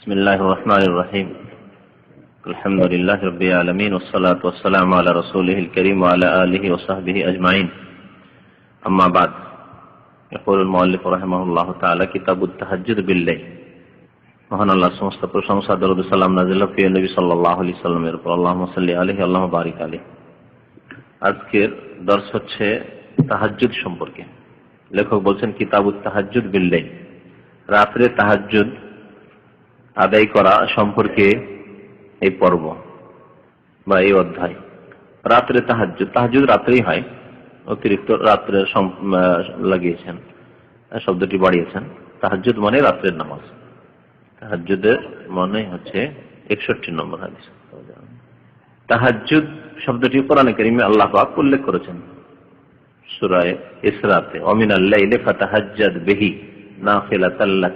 বিসমিল্লাহির রহমানির রহিম। আলহামদুলিল্লাহি রাব্বিল আলামিন ওয়াস সালাতু ওয়াস সালামু আলা রাসূলিহিল কারীম ওয়া আলা আলিহি ওয়া সাহবিহি আজমাইন। আম্মা বাদ। ইয়াকুলুল মুআল্লিফ রাহিমাহুল্লাহু তাআলা কিতাবুত তাহাজ্জুদ বিল-লাইল। মহান আল্লাহর সমস্ত প্রশংসা, দরুদ ও সালাম নাযিল হোক প্রিয় নবী সাল্লাল্লাহু আলাইহি সাল্লামের উপর। আল্লাহুম্মা সাল্লি আলাইহি আল্লাহুম্মা বারিক আলাইহি। আজকের দর্স হচ্ছে তাহাজ্জুদ সম্পর্কে। লেখক বলছেন কিতাবুত তাহাজ্জুদ বিল-লাইল, রাতে তাহাজ্জুদ আদায় করা সম্পর্কে এই পর্ব বা এই অধ্যায়। রাত্রে তাহাজ্জুদ রাত্রেই হয়, অতিরিক্ত রাত্রে লাগিয়েছেন, শব্দটি বাড়িয়েছেন। তাহাজ্জুদ মানে রাত্রের নামাজ। তাহাজ্জুদের মানে হচ্ছে 61 নম্বর হাদিস। তাহাজ্জুদ শব্দটি কোরআনে কারীমে আল্লাহ পাক উল্লেখ করেছেন সূরা ইসরাতে, ওয়া মিনাল লাইলি ফাতাহাজ্জাদ বিহি নাফিলাতাল লাক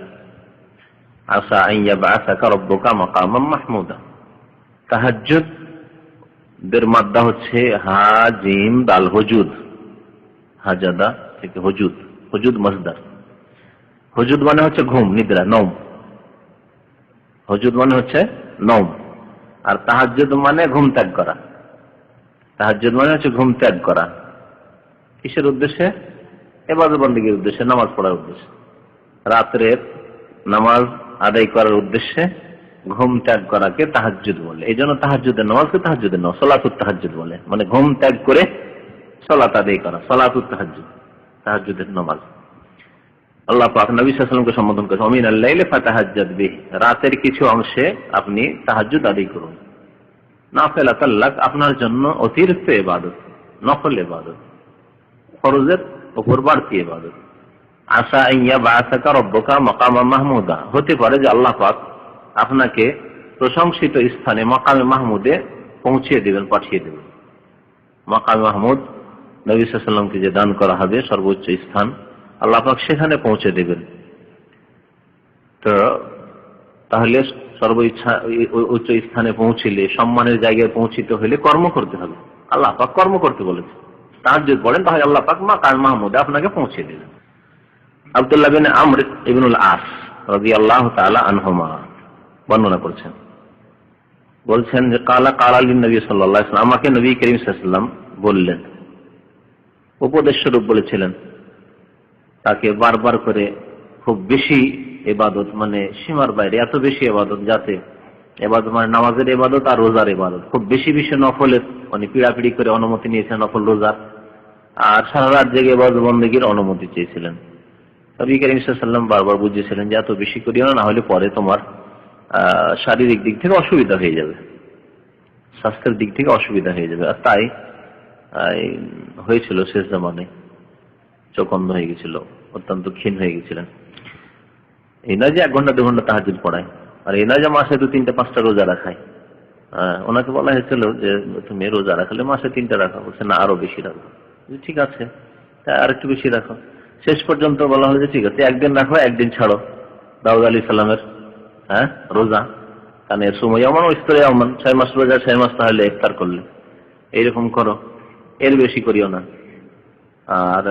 আসা আন ইয়াবআসাকা রাব্বুকা মাকামান মাহমুদা। তাহাজ্জুদ দের মাদ্দা হচ্ছে হা জিম দাল হুজুদ, হাজাদা থেকে হুজুদ, হুজুদ মাসদার। হুজুদ মানে হচ্ছে ঘুম, নিদ্রা, নওম। হুজুদ মানে হচ্ছে নওম, আর তাহাজ্জুদ মানে ঘুম ত্যাগ করা। তাহাজ্জুদ মানে হচ্ছে ঘুম ত্যাগ করা। কিসের উদ্দেশ্যে? ইবাদত বন্দেগীর উদ্দেশ্যে, নামাজ পড়ার উদ্দেশ্যে। রাতের নামাজ আদায় করার উদ্দেশ্যে ঘুম ত্যাগ করাকে তাহাজ্জুদ বলে। এই জন্য তাহাজ্জুদের নামাজকে তাহাজ্জুদের নামাজ, সালাতুত তাহাজ্জুদ বলে। মানে ঘুম ত্যাগ করে সালাত আদায় করা, সালাতুত তাহাজ্জুদ, তাহাজ্জুদের নামাজ। আল্লাহ পাক নবী সাল্লাল্লাহু আলাইহি ওয়াসাল্লামকে সম্বোধন করেছেন ওয়া মিনাল লাইলি ফাতাহাজ্জাদ বিহি, রাতের কিছু অংশে আপনি তাহাজ্জুদ আদায় করুন। নাফিলাতাল লাক, আপনার জন্য অতিরিক্ত ইবাদত, নফল ইবাদত, ফরজের উপর বাড়তি ইবাদত। আসা আন ইয়াবআসাকা রাব্বুকা মাকামান মাহমুদা, হতে পারে যে আল্লাহ পাক আপনাকে প্রশংসিত স্থানে মাকামে মাহমুদে পৌঁছিয়ে দিবেন, পাঠিয়ে দেবেন। মাকামে মাহমুদ নবী সাল্লাল্লাহু আলাইহি ওয়াসাল্লামকে যে দান করা হবে, সর্বোচ্চ স্থান, আল্লাহ পাক সেখানে পৌঁছে দেবেন। তো তাহলে উচ্চ স্থানে পৌঁছিলে, সম্মানের জায়গায় পৌঁছিতে হলে কর্ম করতে হবে। আল্লাহ পাক কর্ম করতে বলেছে। তাহাজ্জুদ পড়েন, তাহলে আল্লাহ পাক মাকামে মাহমুদে আপনাকে পৌঁছে দিবেন। আব্দুল্লাহ বিন আমর ইবনুল আস রাদিয়াল্লাহু তাআলা আনহুমা বর্ণনা করছেন, বলছেন যে কালা লিন নবী সাল্লাল্লাহু আলাইহি ওয়াসাল্লাম, আমাকে নবী করিম সাল্লাল্লাহু আলাইহি ওয়াসাল্লাম বললেন, উপদেশ স্বরূপ বলেছিলেন। তাকে বারবার করে খুব বেশি ইবাদত, মানে সীমার বাইরে এত বেশি ইবাদত, যাতে ইবাদত মানে নামাজের ইবাদত আর রোজার ইবাদত, খুব বেশি বেশি নফলের, মানে পিড়াপিড়ি করে অনুমতি নিয়েছেন নফল রোজার, আর সারা রাত জেগে ইবাদত বন্দেগীর অনুমতি চেয়েছিলেন। নবী করিম সাল্লাল্লাহু আলাইহি ওয়াসাল্লাম বারবার বুঝিয়েছিলেন যে এত বেশি করিও না, হলে পরে তোমার শারীরিক দিক থেকে অসুবিধা হয়ে যাবে, স্বাস্থ্যের দিক থেকে অসুবিধা হয়ে যাবে। আর তাই হয়েছিল শেষ জামানে, চোখ অন্ধ হয়ে গেছিল, অত্যন্ত ক্ষীণ হয়ে গেছিলেন। এই নয় যে 1 ঘন্টা 2 ঘন্টা তাহাজ্জুদ পড়ায়, আর এই নয় যে মাসে 2, 3, 5টা রোজা রাখায়। ওনাকে বলা হয়েছিল যে তুমি রোজা রাখলে মাসে 3টা রাখো, বলছে না আরো বেশি রাখো। ঠিক আছে, আর একটু বেশি রাখো। শেষ পর্যন্ত বলা হলো যে ঠিক আছে, একদিন রাখো, একদিন ছাড়ো। দাউদ আলাইহিস সালামের রোজা, কারণ এর সময় এমন ইফতারে এমন 6 মাস রোজা, 6 মাস তাহলে ইফতার করলে এইরকম করো, এর বেশি করিও না। আর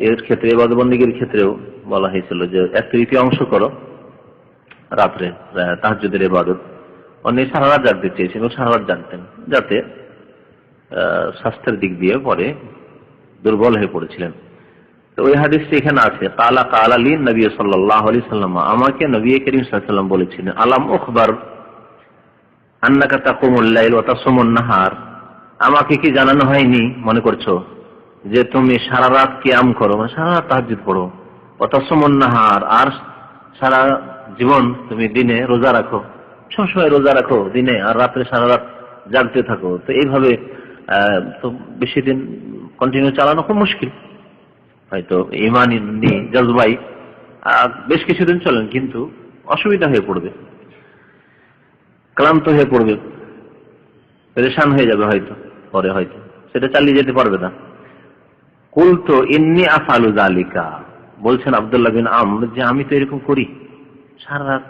এর ক্ষেত্রে ইবাদত বন্দেগীর ক্ষেত্রেও বলা হয়েছিল যে 1/3 অংশ করো রাত্রে তাহাজ্জুদের ইবাদত। অনেক সারা রাত জাগতে চেয়েছেন, সারা রাত জাগতেন, যাতে স্বাস্থ্যের দিক দিয়ে পরে দুর্বল হয়ে পড়েছিলেন। তো ওই হাদিসটি এখানে আছে, কালা লিন নবী সাল্লাল্লাহু আলাইহি ওয়াসাল্লাম, আমাকে নবী করিম সাল্লাল্লাহু আলাইহি ওয়াসাল্লাম বলেছিলেন, আলাম উখবার আন্নাকা তাকুমুল লাইল ওয়া তাসুমুন নাহার, আমাকে কি জানানো হয়নি মনে করছো যে তুমি সারা রাত কিয়াম করো, মানে সারা রাত তাহাজ্জুদ পড়ো, ওয়া তাসুমুন নাহার, আর সারা জীবন তুমি দিনে রোজা রাখো, সবসময় রোজা রাখো দিনে, আর রাতে সারা রাত জাগতে থাকো। তো এইভাবে তো বেশি দিন কন্টিনিউ চালানো খুব মুশকিল। হয়তো ইমানি জজবাই বেশ কিছুদিন চলেন, কিন্তু অসুবিধা হয়ে পড়বে, ক্লান্ত হয়ে পড়বে, পেরেশান হয়ে যাবে, হয়তো পরে হয়তো সেটা চালিয়ে যেতে পারবে না। কুলতু ইন্নী আফআলু যালিকা, বলছেন আব্দুল্লাহ বিন আমর যে আমি তো এরকম করি, সারা রাত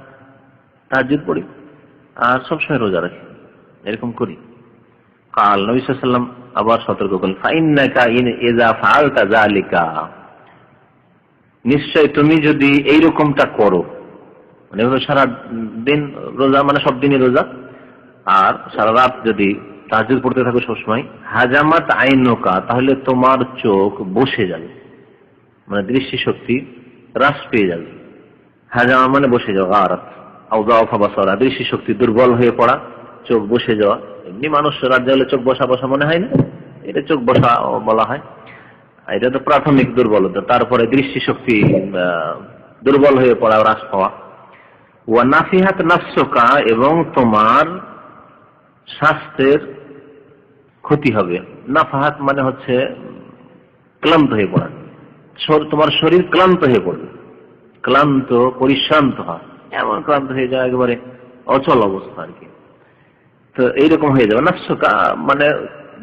তাহাজ্জুদ পড়ি আর সবসময় রোজা রাখি, এরকম করি। কাল নবী সাল্লাল্লাহু আলাইহি ওয়াসাল্লাম আবার সতর্ক করলেন, ফাইন্নাকা ইযা ফাআলতা যালিকা, নিশ্চয় তুমি যদি এইরকমটা করো, মানে সারা দিন রোজা মানে সব দিনই রোজা, আর সারা রাত যদি তাহাজ্জুদ পড়তে থাকো সবসময়, হাজামাত আইনুকা, তাহলে তোমার চোখ বসে যাবে, মানে দৃষ্টিশক্তি হ্রাস পেয়ে যাবে। হাজামা মানে বসে যাওয়া, গারাত আউযাফা বাসারা, দৃষ্টিশক্তি দুর্বল হয়ে পড়া, চোখ বসে যাওয়া। এমনি মানুষ রাত জাগলে চোখ বসা বসা মনে হয় না, এটা চোখ বসা বলা হয়। এটা তো প্রাথমিক দুর্বলতা। তারপরে দৃষ্টিশক্তি দুর্বল হয়ে পড়া, হ্রাস পাওয়া। ওয়া নাফিহাত নাফসুকা, এবং তোমার স্বাস্থ্যের ক্ষতি হবে। নাফাহাত মানে হচ্ছে ক্লান্ত হয়ে পড়া, তোমার শরীর ক্লান্ত হয়ে পড়বে, ক্লান্ত পরিশ্রান্ত হয়, এমন ক্লান্ত হয়ে যায় একেবারে অচল অবস্থা আর কি। তো এইরকম হয়ে যাবে। নাফসুকা মানে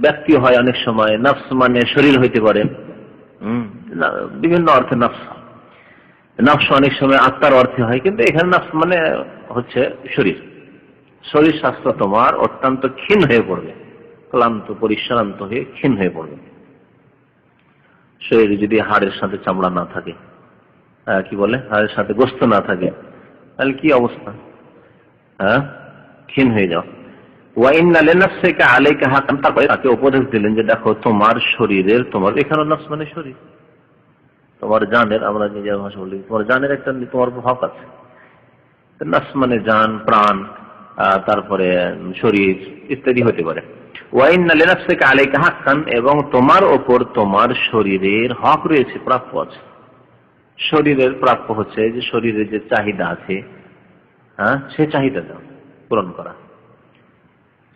ব্যক্তি হয় অনেক সময়, নাফস মানে শরীর হইতে পারে, বিভিন্ন অর্থে নাফস। নাফস অনেক সময় আত্মার অর্থে হয়, কিন্তু এখানে নাফস মানে হচ্ছে শরীর। শরীর স্বাস্থ্য তোমার অত্যন্ত ক্ষীণ হয়ে পড়বে, ক্লান্ত পরিশ্রান্ত হয়ে ক্ষীণ হয়ে পড়বে। শরীরে যদি হাড়ের সাথে চামড়া না থাকে, কি বলে, হাড়ের সাথে গোস্ত না থাকে, তাহলে কি অবস্থা, ক্ষীণ হয়ে যাও। তারপরে তাকে উপদেশ দিলেন যে দেখো তোমার শরীরের, তোমার এখানে নাফস মানে শরীর, তোমার জানের, আমরা নিজের ভাষা বলি, তোমার জানের একটা তোমার হক আছে। নাফস মানে জান, প্রাণ, তারপরে শরীর ইত্যাদি হতে পারে। ওয়াইন্না লিনাফসিকা আলাইকা হাক্কান, এবং তোমার ওপর তোমার শরীরের হক রয়েছে, প্রাপ্য আছে। শরীরের প্রাপ্য হচ্ছে যে শরীরের যে চাহিদা আছে, সে চাহিদা পূরণ করা।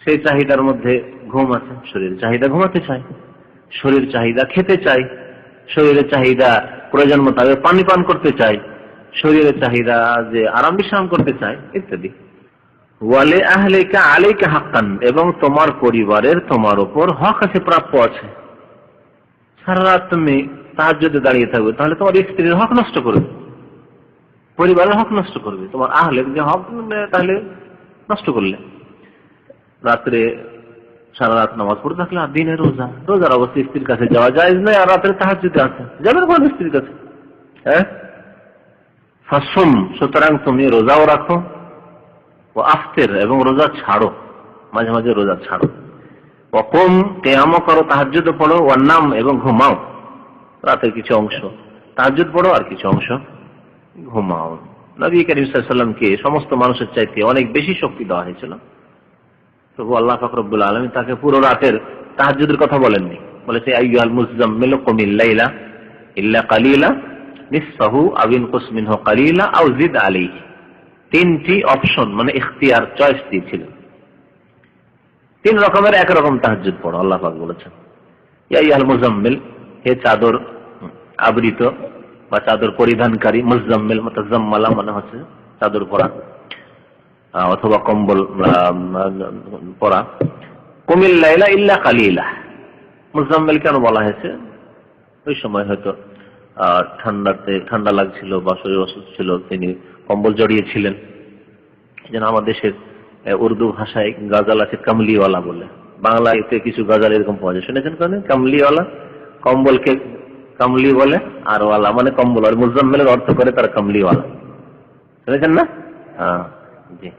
সেই চাহিদার মধ্যে ঘুম আছে, শরীরের চাহিদা ঘুমাতে চায়, শরীর চাহিদা খেতে চায়, শরীরের চাহিদা প্রয়োজন মোতাবেক পানি পান করতে চায়, শরীরের চাহিদা যে আরাম বিশ্রাম করতে চায় ইত্যাদি। ওয়ালে আহলিকা আলাইকা হাক্কান, এবং তোমার পরিবারের তোমার উপর হক আছে, প্রাপ্য আছে। সারা রাত তুমি তাহাজ্জুদে দাঁড়িয়ে থাকবে, তাহলে তোমার স্ত্রীর হক নষ্ট করবে, পরিবারের হক নষ্ট করবে, তোমার আহলের যে হক তাহলে নষ্ট করলে। রাত্রে সারা রাত নামাজ পড়ে থাকলে, আর দিনে রোজা, রোজার অবস্থায় স্ত্রীর কাছে যাওয়া যায় না, আর রাত্রে তাহাজ্জুদে আছে, যাবেন কোন স্ত্রীর কাছে? ফাসুম, সুতরাং তুমি রোজাও রাখো, ও আফতের, এবং রোজা ছাড়ো, মাঝে মাঝে রোজা ছাড়ো। ও কুম, কিয়ামও করো, তাহাজ্জুদ পড়ো, ও নাম, এবং ঘুমাও, রাতের কিছু অংশ তাহাজ্জুদ পড়ো আর কিছু অংশ ঘুমাও। নবী করিম সাল্লাল্লাহু আলাইহি ওয়াসাল্লামকে সমস্ত মানুষের চাইতে অনেক বেশি শক্তি দেওয়া হয়েছিল, তবু আল্লাহ পাক রব্বুল আলামিন তাকে পুরো রাতের তাহাজ্জুদের কথা বলেননি। বলেছে আইয়ুহাল মুযাম্মিলু কুমিল লাইলা ইল্লা কালিলা নিসফাহু আও ইনকুস মিনহু কালিলা আও জিদ আলাইহি। তিনটি অপশন মানে ইখতিয়ার, চয়েস দিয়েছিলেন। তিন রকমের একরকম তাহাজ্জুদ পড়ো, আল্লাহ পাক বলেছেন ইয়া আইয়ুহাল মুযাম্মিল, হে চাদর আবৃত বা চাদর পরিধানকারী, মুযাম্মিল মুতাজাম্মালা মানে হচ্ছে চাদর পরা অথবা কম্বল পরা। কুমিল লাইলা ইল্লা কালিলা, মুযাম্মিল কেন বলা হয়েছে? ওই সময় হয়তো ঠান্ডা লাগছিল বা শরীর অসুস্থ ছিল, তিনি কম্বল জড়িয়েছিলেন। যেন আমার দেশের উর্দু ভাষায় গাজাল আছে কামলিওয়ালা বলে, বাংলাতে কিছু গাজাল এরকম পাওয়া যায়, শুনেছেন কেন? কামলিওয়ালা, কম্বলকে কামলি বলে, আর ওয়ালা মানে কম্বল, আর মুযাম্মিলের অর্থ করে তার কামলিওয়ালা, শুনেছেন না? হ্যাঁ জি।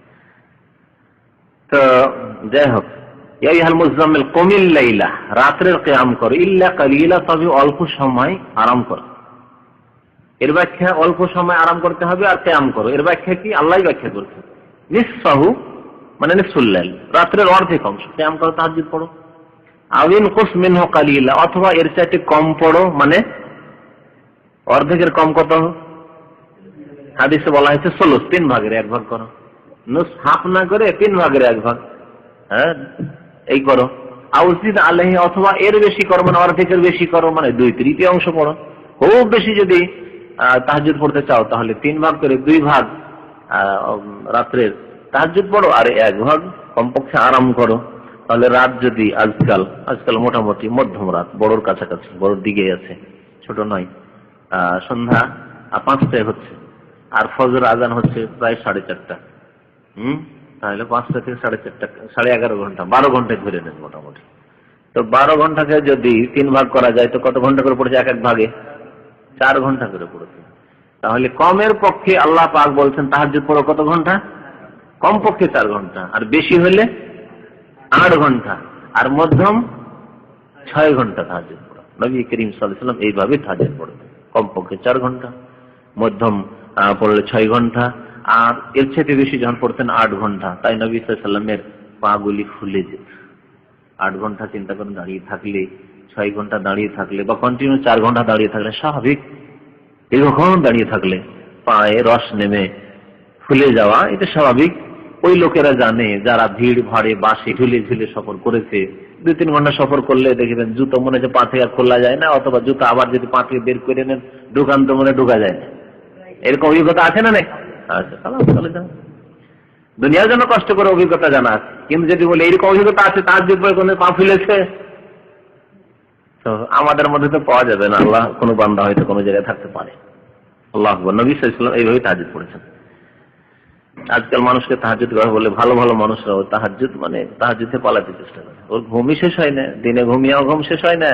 তো যাই হোক, ইয়া আইয়ুহাল মুযাম্মিল কুমিল লাইলা, রাতের কিয়াম করো, ইল্লা কালিলা, তবে অল্প সময় আরাম করো। এর ব্যাখ্যা অল্প সময় আরাম করতে হবে, আর কিয়াম করো এর ব্যাখ্যা কি? আল্লাহই ব্যাখ্যা করছে। নিসফাহু মানে নিসফুল লাইল, রাতের অর্ধেক অংশ কিয়াম করো, তাহাজ্জুদ পড়ো। আও ইনকুস মিনহু কালিলা, অথবা এর চাইতে কম পড়ো, মানে অর্ধেকের কম কত? হাদিসে বলা হয়েছে সুলুস, 3 ভাগের 1 ভাগ করো। নুস হাফ না করে 3 ভাগের 1 ভাগ, এই করো। আও জিদ আলাইহি, অথবা এর বেশি করো, মানে অর্ধেকের বেশি করো, মানে 2/3 অংশ পড়ো। খুব বেশি যদি তাহাজ্জুদ পড়তে চাও তাহলে 3 ভাগ করে 2 ভাগ রাত্রের তাহাজ্জুদ পড়ো, আর 1 ভাগ কমপক্ষে আরাম করো। তাহলে রাত যদি আজকাল মোটামুটি মধ্যম রাত, বড়র কাছাকাছি, বড়র দিকে আছে, ছোট নয়। সন্ধ্যা 5টায় হচ্ছে, আর ফজর আজান হচ্ছে প্রায় 4:30। তাহলে 5টা থেকে 4:30, 11.5 ঘন্টা, 12 ঘন্টায় ধরে নেন মোটামুটি। তো 12 ঘন্টাকে যদি 3 ভাগ করা যায় তো কত ঘন্টা করে পড়েছে? এক ভাগে 4 ঘন্টা করে পড়েছে। তাহলে কমের পক্ষে আল্লাহ পাক বলছেন তাহাজ্জুদ পড়ো কত ঘন্টা? কমপক্ষে 4 ঘন্টা, আর বেশি হলে 8 ঘন্টা, আর মধ্যম 6 ঘন্টা তাহাজ্জুদ পড়ো। নবী করিম সাল্লাল্লাহু আলাইহি ওয়াসাল্লাম এইভাবে তাহাজ্জুদ পড়তেন, কমপক্ষে 4 ঘন্টা, মধ্যম পড়লে 6 ঘন্টা, আর এর চেয়ে বেশি যখন পড়তেন 8 ঘন্টা। তাই নবী সাল্লাল্লাহু আলাইহি ওয়াসাল্লামের পা গুলি ফুলে যেত। 8 ঘন্টা চিন্তা করেন দাঁড়িয়ে থাকলে, 6 ঘন্টা দাঁড়িয়ে থাকলে, বা কন্টিনিউ 4 ঘন্টা দাঁড়িয়ে থাকলে, স্বাভাবিক এরকম দাঁড়িয়ে থাকলে পায়ে রস নেমে ফুলে যাওয়া, এটা স্বাভাবিক। ওই লোকেরা জানে যারা ভিড় ভাড়ে বাসে ঝুলে ঝুলে সফর করেছে, 2-3 ঘন্টা সফর করলে দেখবেন জুতো মনে হচ্ছে পা থেকে খোলা যায় না, অথবা জুতো আবার যদি পা থেকে বের করে নেন ঢুকান তো মনে ঢুকা যায় না। এরকম অভিজ্ঞতা আছে না? নেই? আচ্ছা, চলে যান। দুনিয়ার জন্য কষ্ট করে অভিজ্ঞতা জানা আছে, কিন্তু যদি বলে এইরকম অভিজ্ঞতা আছে তাহাজ্জুদ পড়ে কোনো পা ফুলেছে, তো আমাদের মধ্যে তো পাওয়া যাবে না। আল্লাহ কোনো বান্দা হয়তো কোনো জায়গায় থাকতে পারে। আল্লাহ আকবার। নবী সাল্লাল্লাহু আলাইহি ওয়াসাল্লাম এইভাবে তাহাজ্জুদ পড়েছেন। আজকাল মানুষকে তাহাজ্জুদ করা বলে, ভালো ভালো মানুষরাও তাহাজ্জুদ মানে তাহাজ্জুদে পালাতে চেষ্টা করে। ওর ঘুমই শেষ হয় না, দিনে ঘুমিয়েও ঘুম শেষ হয় না।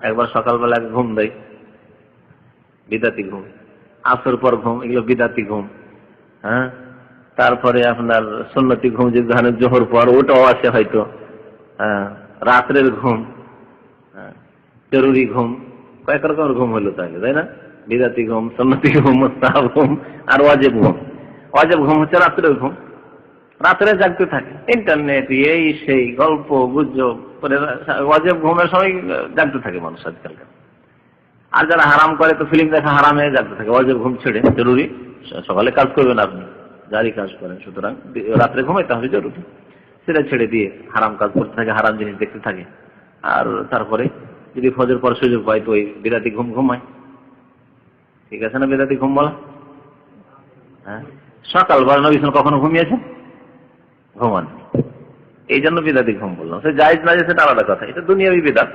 একবার সকালবেলা ঘুম দেয়, বিদাতি ঘুম, আসর পর ঘুম, এগুলো বিদাতি ঘুম। তারপরে আপনার সুন্নতি ঘুম, যে জোহর পর, ওটাও আছে হয়তো। রাত্রের ঘুম, জরুরি ঘুম, কয়েক রকমের ঘুম হলো তাহলে, তাই না? বিদাতি ঘুম, সুন্নতি ঘুম, মুস্তাহাব ঘুম, আর ওয়াজিব ঘুম। ওয়াজিব ঘুম হচ্ছে রাত্রের ঘুম, রাত্রে জাগতে থাকে, ইন্টারনেট এই সেই গল্প গুজব করে ওয়াজিব ঘুমের সময় জাগতে থাকে মানুষ আজকালকার। আর যারা হারাম করে তো ফিল্ম দেখা হারামে জাগতে থাকে, ওয়াজিব ঘুম ছেড়ে। জরুরি সকালে কাজ করবেন আপনি, যারই কাজ করেন, সুতরাং রাত্রে ঘুমাইতে হবে জরুরি, সেটা ছেড়ে দিয়ে হারাম কাজ করতে থাকে, হারাম জিনিস দেখতে থাকে। আর তারপরে যদি ফজর পর সুযোগ পায় তো ওই বিরাতি ঘুম ঘুমায়। ঠিক আছে না বিরাতি ঘুম বলা? সকালবেলা নবী সাল্লাল্লাহু কখনো ঘুমিয়েছে? ঘুমান। এই জন্য বিদাতি ঘুম বললাম। সে জায়েজ না যে সেটা আলাদা কথা, এটা দুনিয়াবি বিদাত,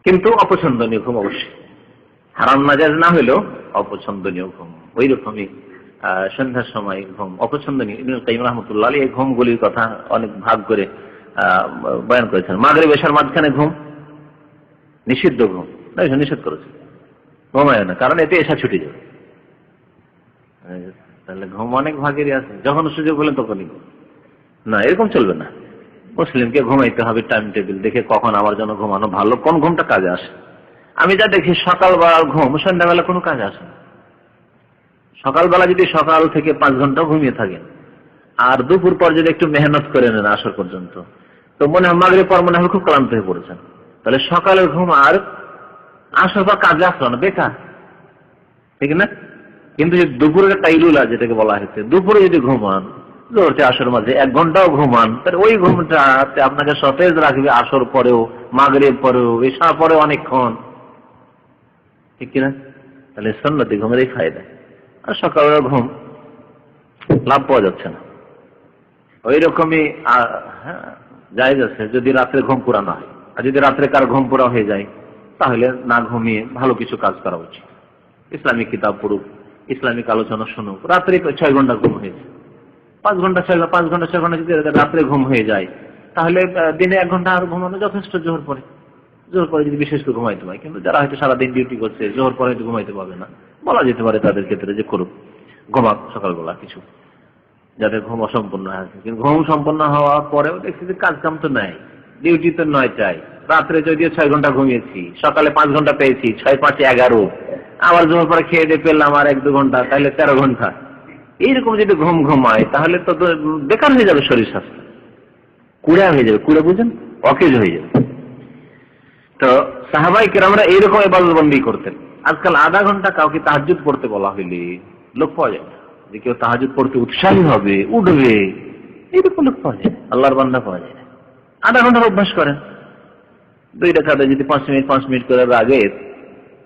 কিন্তু অপছন্দনীয় ঘুম অবশ্যই। হারাম নাজায়েজ না হলেও অপছন্দনীয় ঘুম। ওই রকমই সন্ধ্যার সময় ঘুম অপছন্দনীয়। ইবনুল কাইয়িম রাহমাতুল্লাহ আলাইহি এই ঘুমগুলির কথা অনেক ভাগ করে বয়ান করেছেন। মাগরিব এশার মাঝখানে ঘুম নিষিদ্ধ ঘুম, নিষেধ করেছে, ঘুমায় না, কারণ এতে এশা ছুটে যাবে। তাহলে ঘুম অনেক ভাগেরই আছে, যখন সুযোগ হলে তখনই ঘুম না, এরকম চলবে না। মুসলিমকে ঘুমাইতে হবে টাইম টেবিল দেখে, কখন আমার জন্য ঘুমানো ভালো, কোন ঘুমটা কাজে আসে। আমি যা দেখি সকালবেলার ঘুম সন্ধ্যাবেলা কোনো কাজে আসে না। সকালবেলা যদি সকাল থেকে 5 ঘন্টা ঘুমিয়ে থাকেন, আর দুপুর পর যদি একটু মেহনত করে নেন আসর পর্যন্ত, তো মনে হয় মাগরিব পর মনে হয় খুব ক্লান্ত হয়ে পড়েছেন। তাহলে সকালের ঘুম আর আসর পর কাজে আসলো না, বেকার, ঠিক না? কিন্তু যে দুপুরের কাইলুলা যেটাকে বলা হয়েছে, দুপুরে যদি ঘুমান, জোহর আসর মাঝে 1 ঘন্টাও ঘুমান, তাহলে ওই ঘুমটাতে আপনাকে সতেজ রাখবে আসর পরেও, মাগরিব পরেও, এশা পরেও অনেকক্ষণ, ঠিক কিনা? তাহলে সুন্নতি ঘুমের এই ফায়দা। আর সকালের ঘুম লাভ পাওয়া যাচ্ছে না। ওই রকমই জায়েজ আছে যদি রাত্রে ঘুম পুরা না হয়। আর যদি রাত্রে কার ঘুম পুরা হয়ে যায়, তাহলে না ঘুমিয়ে ভালো কিছু কাজ করা উচিত। ইসলামিক কিতাব পড়ুক, ইসলামিক আলোচনা শুনুক। রাত্রে 6 ঘন্টা ঘুম হয়েছে, 5 ঘন্টা 6 ঘন্টা যদি রাত্রে ঘুম হয়ে যায়, তাহলে দিনে 1 ঘন্টা আর ঘুমানো যথেষ্ট। জোহর পরে যদি বিশেষ করে ঘুমাইতে হয়, কিন্তু যারা হয়তো সারাদিন ডিউটি করছে, জোহর পরে হয়তো ঘুমাইতে পারবে না, বলা যেতে পারে তাদের ক্ষেত্রে যে করুক, ঘুমাক সকালবেলা কিছু, যাদের ঘুম অসম্পূর্ণ আছে। কিন্তু ঘুম সম্পন্ন হওয়ার পরেও দেখছি যে কাজ কাম তো নাই, ডিউটি তো 9টায়, রাত্রে যদিও 6 ঘন্টা ঘুমিয়েছি, সকালে 5 ঘন্টা পেয়েছি, 6 5 11, আবার জোহর পরে খেয়ে দিয়ে পেলাম আর 1-2 ঘন্টা, তাহলে 13 ঘন্টা। এইরকম যদি ঘুম ঘুমায় তাহলে তো বেকার হয়ে যাবে, শরীর স্বাস্থ্য কুড়া হয়ে যাবে, কুড়া বুঝেন, অকেজ হয়ে যাবে। তো সাহাবায়ে কেরামরা এইরকম ইবাদতবন্দি করতেন। আজকাল আধা ঘন্টা কাউকে তাহাজ্জুদ পড়তে বলা হইলে লোক পাওয়া যায় না, যে কেউ তাহাজ্জুদ পড়তে উৎসাহী হবে, উঠবে, এইরকম লোক পাওয়া যায় না, আল্লাহর বান্দা পাওয়া যায় না। আধা ঘন্টার অভ্যাস করেন, 2 রাকাতে যদি 5 মিনিট করে, আগে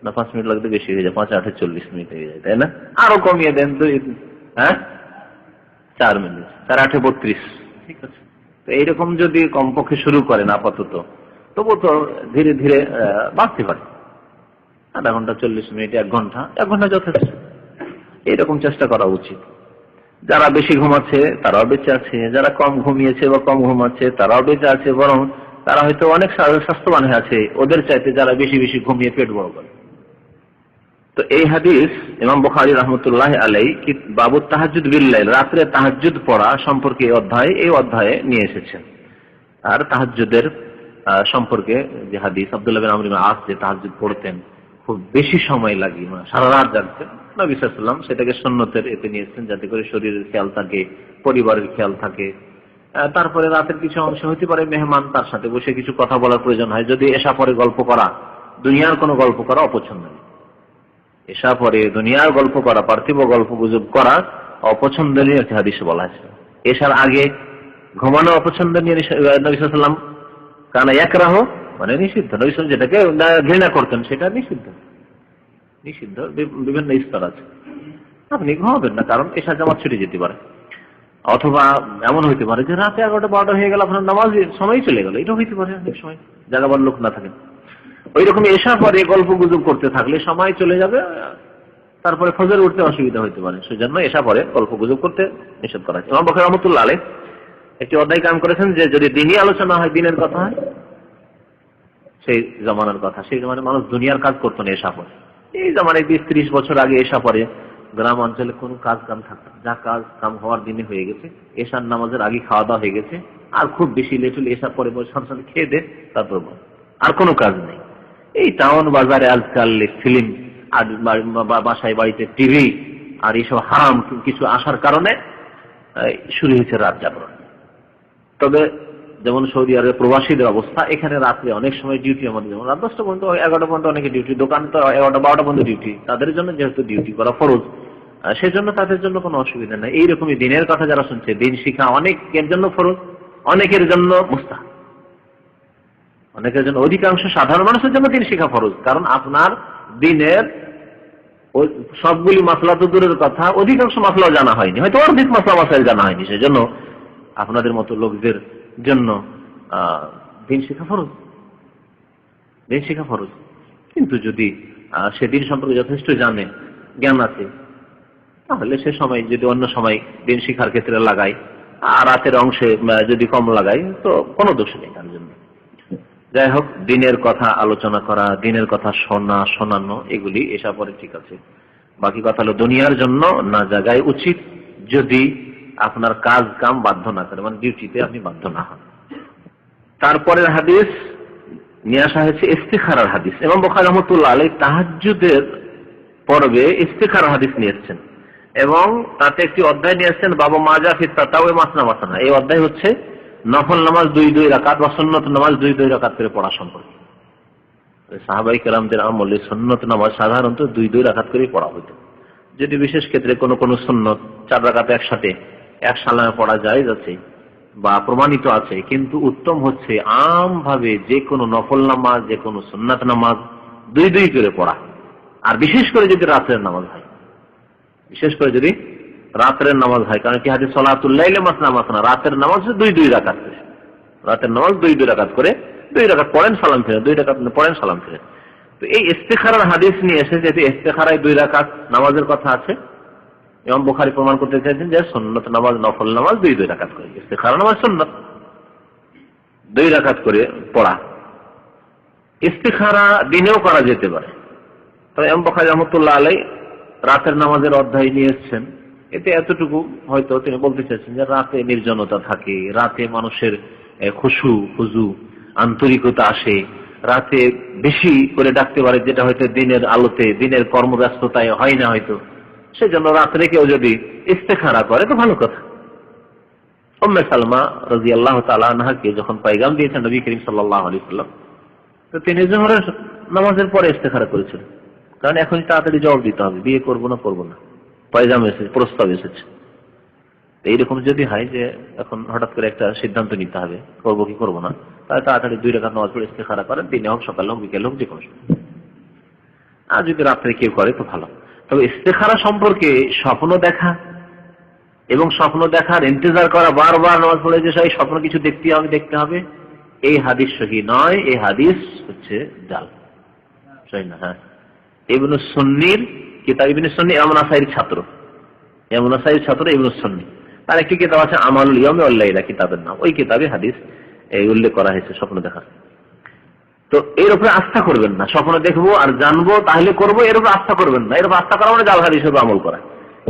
না 5 মিনিট লাগতে বেশি হয়ে যায়, 5 8 40 মিনিট হয়ে যায়, তাই না? আরো কমিয়ে দেন 4 মিনিট, 4 8 32, ঠিক আছে। তো এইরকম যদি কমপক্ষে শুরু করেন আপাতত, তবু তো ধীরে ধীরে বাড়তে পারে। আধা ঘন্টা 40 মিনিট, 1 ঘন্টা যথেষ্ট। এইরকম চেষ্টা করা উচিত। যারা বেশি ঘুমাচ্ছে তারাও বেঁচে আছে, যারা কম ঘুমিয়েছে বা কম ঘুমাচ্ছে তারাও বেঁচে আছে, বরং তারা হয়তো অনেক স্বাস্থ্যবান হয়ে আছে ওদের চাইতে যারা বেশি বেশি ঘুমিয়ে পেট বড় করে। তো এই হাদিস ইমাম বুখারী রাহমাতুল্লাহি আলাইহি বাবু তাহাজ্জুদ বিল্লাইল, রাত্রে তাহাজ্জুদ পড়া সম্পর্কে এই অধ্যায়ে নিয়ে এসেছেন। আর তাহাজ্জুদের সম্পর্কে যে হাদিস, আব্দুল্লাহ বিন আমর ইবনে আস যে তাহাজ্জুদ পড়তেন, খুব বেশি সময় লাগিয়ে সারা রাত জাগতেন, নবী সাল্লাল্লাহু আলাইহি ওয়াসাল্লাম সেটাকে সুন্নতের এতে নিয়েছেন, যাতে করে শরীরের খেয়াল থাকে, পরিবারের খেয়াল থাকে। তারপরে রাতের কিছু অংশ হতে পারে মেহমান, তার সাথে বসে কিছু কথা বলার প্রয়োজন হয়। যদি এশা পরে গল্প করা, দুনিয়ার কোনো গল্প করা অপছন্দ নেই। এশা পরে দুনিয়ার গল্প করা, পার্থিব গল্প গুজব করা অপছন্দনীয় একটি হাদিসে বলা হয়েছে। এশার আগে ঘুমানো অপছন্দনীয়, নবী সাল্লাল্লাহু আলাইহি ওয়াসাল্লাম কানা ইয়াকরাহু মানে নিষিদ্ধ, নবী সাল্লাল্লাহু যেটাকে ঘৃণা করতেন সেটা নিষিদ্ধ। বিভিন্ন স্তর আছে, আপনি ঘুমাবেন না, কারণ এশা জামাত ছুটে যেতে পারে। অথবা এমন হইতে পারে যে রাতে 11টা 12টা হয়ে গেল, আপনার নামাজের সময় চলে গেল, এটা হইতে পারে অনেক সময়, জাগাবার লোক না থাকে। ওই রকম এশা পরে গল্প গুজব করতে থাকলে সময় চলে যাবে, তারপরে ফজর উঠতে অসুবিধা হইতে পারে। সেজন্য এশা পরে গল্প গুজব করতে নিষেধ করা হয়েছে। ইমাম বুখারী রাহমাতুল্লাহ আলাইহি একটি অধ্যায় কাম করেছেন যে যদি দিনই আলোচনা হয়, দিনের কথা হয়, সেই জমানার কথা, সেই জমানায় মানুষ দুনিয়ার কাজ করতো না এশা পরে। এই জমানায় 20-30 বছর আগে এশা পরে গ্রাম অঞ্চলে কোন কাজ কাম থাকতো, যা কাজ কাম হওয়ার দিনে হয়ে গেছে, এশার নামাজের আগে খাওয়া দাওয়া হয়ে গেছে, আর খুব বেশি লেটুল এশা পরে সাথে খেয়ে দে, তারপর আর কোনো কাজ নেই। এই টাউন বাজারে আজকাল ফিল্ম আর বাসায় বাড়িতে টিভি আর এইসব হারাম কিছু আসার কারণে শুরু হয়েছে রাত জাগরণ। তবে যেমন সৌদি আরবে প্রবাসীদের অবস্থা, এখানে রাত্রে অনেক সময় ডিউটি, আমাদের যেমন রাত 10টা পর্যন্ত, 11টা পর্যন্ত অনেকে ডিউটি, দোকানে তো 11টা 12টা পর্যন্ত ডিউটি, তাদের জন্য যেহেতু ডিউটি করা ফরজ, সেজন্য তাদের জন্য কোনো অসুবিধা নেই। এইরকমই দিনের কথা যারা শুনছে, দিন শিখা অনেকের জন্য ফরজ, অনেকের জন্য মুস্তাহাব, অনেকের জন্য, অধিকাংশ সাধারণ মানুষের জন্য দিন শিখা ফরজ। কারণ আপনার দিনের সবগুলি মাসলা তো দূরের কথা, অধিকাংশ মাসলাও জানা হয়নি, হয়তো অর্ধেক মাসলা মাসাইল জানা হয়নি, সেজন্য আপনাদের মতো লোকদের জন্য দিন শিখা ফরজ, দিন শিখা ফরজ। কিন্তু যদি সে দিন সম্পর্কে যথেষ্ট জানে, জ্ঞান আছে, তাহলে সে সময় যদি অন্য সময় দিন শিখার ক্ষেত্রে লাগায়, আর রাতের অংশে যদি কম লাগায়, তো কোনো দোষ নেই তার জন্য। যাই হোক, দিনের কথা আলোচনা করা, দিনের কথা শোনানো, এগুলি এসব পরে ঠিক আছে। বাকি কথা হলো দুনিয়ার জন্য না জায়গায় উচিত, যদি আপনার কাজ কাম বাধ্য না করে, মানে ডিউটিতে আপনি বাধ্য না হন। তারপরের হাদিস নিয়ে আসা হয়েছে ইস্তিখারার হাদিস। ইমাম বুখারী রাহমাতুল্লাহ আলাইহি তাহাজ্জুদের পর্বে ইস্তিখারার হাদিস নিয়েছেন এবং তাতে একটি অধ্যায় নিয়ে আসছেন বাবু মাজা ফি তাতাওয়ুই মাসনা মাসনা। এই অধ্যায় হচ্ছে নফল নামাজ 2-2 রাকাত বা সুন্নত নামাজ 2-2 রাকাত করে পড়া সম্পর্কে। সাহাবায়ে কেরামদের আমলে সুন্নত নামাজ সাধারণত 2-2 রাকাত করে পড়া হতো। যদি বিশেষ ক্ষেত্রে কোনো সুন্নত 4 রাকাত একসাথে এক সালামে পড়া যায় যাচ্ছে বা প্রমাণিত আছে, কিন্তু উত্তম হচ্ছে আমভাবে যে কোনো নফল নামাজ, যে কোনো সুন্নাত নামাজ 2-2 করে পড়া। আর বিশেষ করে যদি রাতের নামাজ হয়, বিশেষ করে যদি রাতের নামাজ হয়, কারণ কি হাদিস সালাতুল লাইলি মাসনা মাসনা, রাতের নামাজ 2-2 রাকাত করে, রাতের নামাজ 2-2 রাকাত করে, 2 রাকাত পড়েন সালাম ফিরেন, 2 রাকাত পড়েন সালাম ফিরেন। তো এই ইস্তিখারার হাদিস নিয়ে এসে যেহেতু ইস্তিখারায় 2 রাকাত নামাজের কথা আছে, ইমাম বুখারী প্রমাণ করতে চাইছেন যে সুন্নত নামাজ, নফল নামাজ 2-2 রাকাত করে, ইস্তিখারা নামাজ সুন্নত 2 রাকাত করে পড়া। ইস্তিখারা দিনেও করা যেতে পারে। তো ইমাম বুখারী রাহমাতুল্লাহ আলাইহি রাতের নামাজের অধ্যায় নিয়ে এসেছেন, এতে এতটুকু হয়তো তিনি বলতে চাইছেন যে রাতে নির্জনতা থাকে, রাতে মানুষের খুশু খুজু আন্তরিকতা আসে, রাতে বেশি করে ডাকতে পারে, যেটা হয়তো দিনের আলোতে দিনের কর্মব্যস্ততায় হয় না হয়তো, সেজন্য রাত্রে কেউ যদি ইস্তেখারা করে তো ভালো কথা। উম্মে সালমা রাদিয়াল্লাহু তাআলা আনহাকে যখন পয়গাম দিয়েছেন নবী করিম সাল্লাল্লাহু আলাইহি ওয়াসাল্লাম, তো তিনি যোহরের নামাজের পরে ইস্তেখারা করেছিলেন, কারণ এখনই তাড়াতাড়ি জবাব দিতে হবে, বিয়ে করবো না, পয়গাম এসেছে, প্রস্তাব এসেছে। এইরকম যদি হয় যে এখন হঠাৎ করে একটা সিদ্ধান্ত নিতে হবে করবো কি করবো না, তাহলে তাড়াতাড়ি 2 রাকাত নামাজ পড়ে ইস্তেখারা করেন, দিনে হোক সকালে হোক বিকেল হোক যে কোনো সময়। আর যদি রাত্রে কেউ করে তো ভালো। তবে ইস্তেখারা সম্পর্কে স্বপ্ন দেখা এবং স্বপ্ন দেখার ইন্তজার করা, বারবার নামাজ পড়ে যে সেই স্বপ্ন কিছু দেখতে হবে, এই হাদিস সহিহ নয়, এই হাদিস হচ্ছে জাল, সহিহ না। হ্যাঁ, ইবনে সুন্নির কিতাব, ইবনে সুন্নি ইমাম নাসাইর ছাত্র, ইমাম নাসাইর ছাত্র ইবনে সুন্নি, তার একটি কিতাব আছে আমালুল ইয়াউমি ওয়াল লাইলা কিতাবের নাম, ওই কিতাবে হাদিস এই উল্লেখ করা হয়েছে স্বপ্ন দেখার। তো এর উপরে আস্থা করবেন না, স্বপ্ন দেখবো আর জানবো তাহলে করবো, এর উপরে আস্থা করবেন না। এর উপর আস্থা করা মানে জালহারি হিসেবে আমল করা।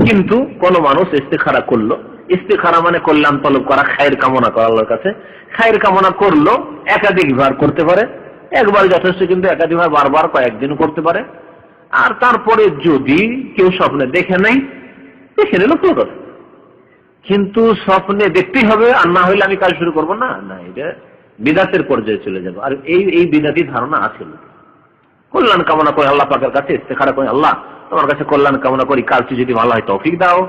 কিন্তু কোন মানুষ ইস্তেখারা করলো, ইস্তেখারা মানে কল্যাণ তলব করা, খায়ের কামনা করা, আল্লাহর কাছে খায়ের কামনা করলো, একাধিকবার করতে পারে, একবার যথেষ্ট, কিন্তু একাধিকবার বারবার কয়েকদিন করতে পারে। আর তারপরে যদি কেউ স্বপ্নে দেখে নেই, দেখে নিল কোনো কথা, কিন্তু স্বপ্নে দেখতেই হবে, আর না হইলে আমি কাজ শুরু করবো না, না, এটা বিদাতের পর্যায়ে চলে যাবে। আর এই বিদাতি ধারণা আছে। কল্যাণ কামনা করে আল্লাহ পাকের কাছে ইস্তেখারা করে, আল্লাহ তোমার কাছে কল্যাণ কামনা করি, কাজটি যদি ভালো হয় তৌফিক দাও,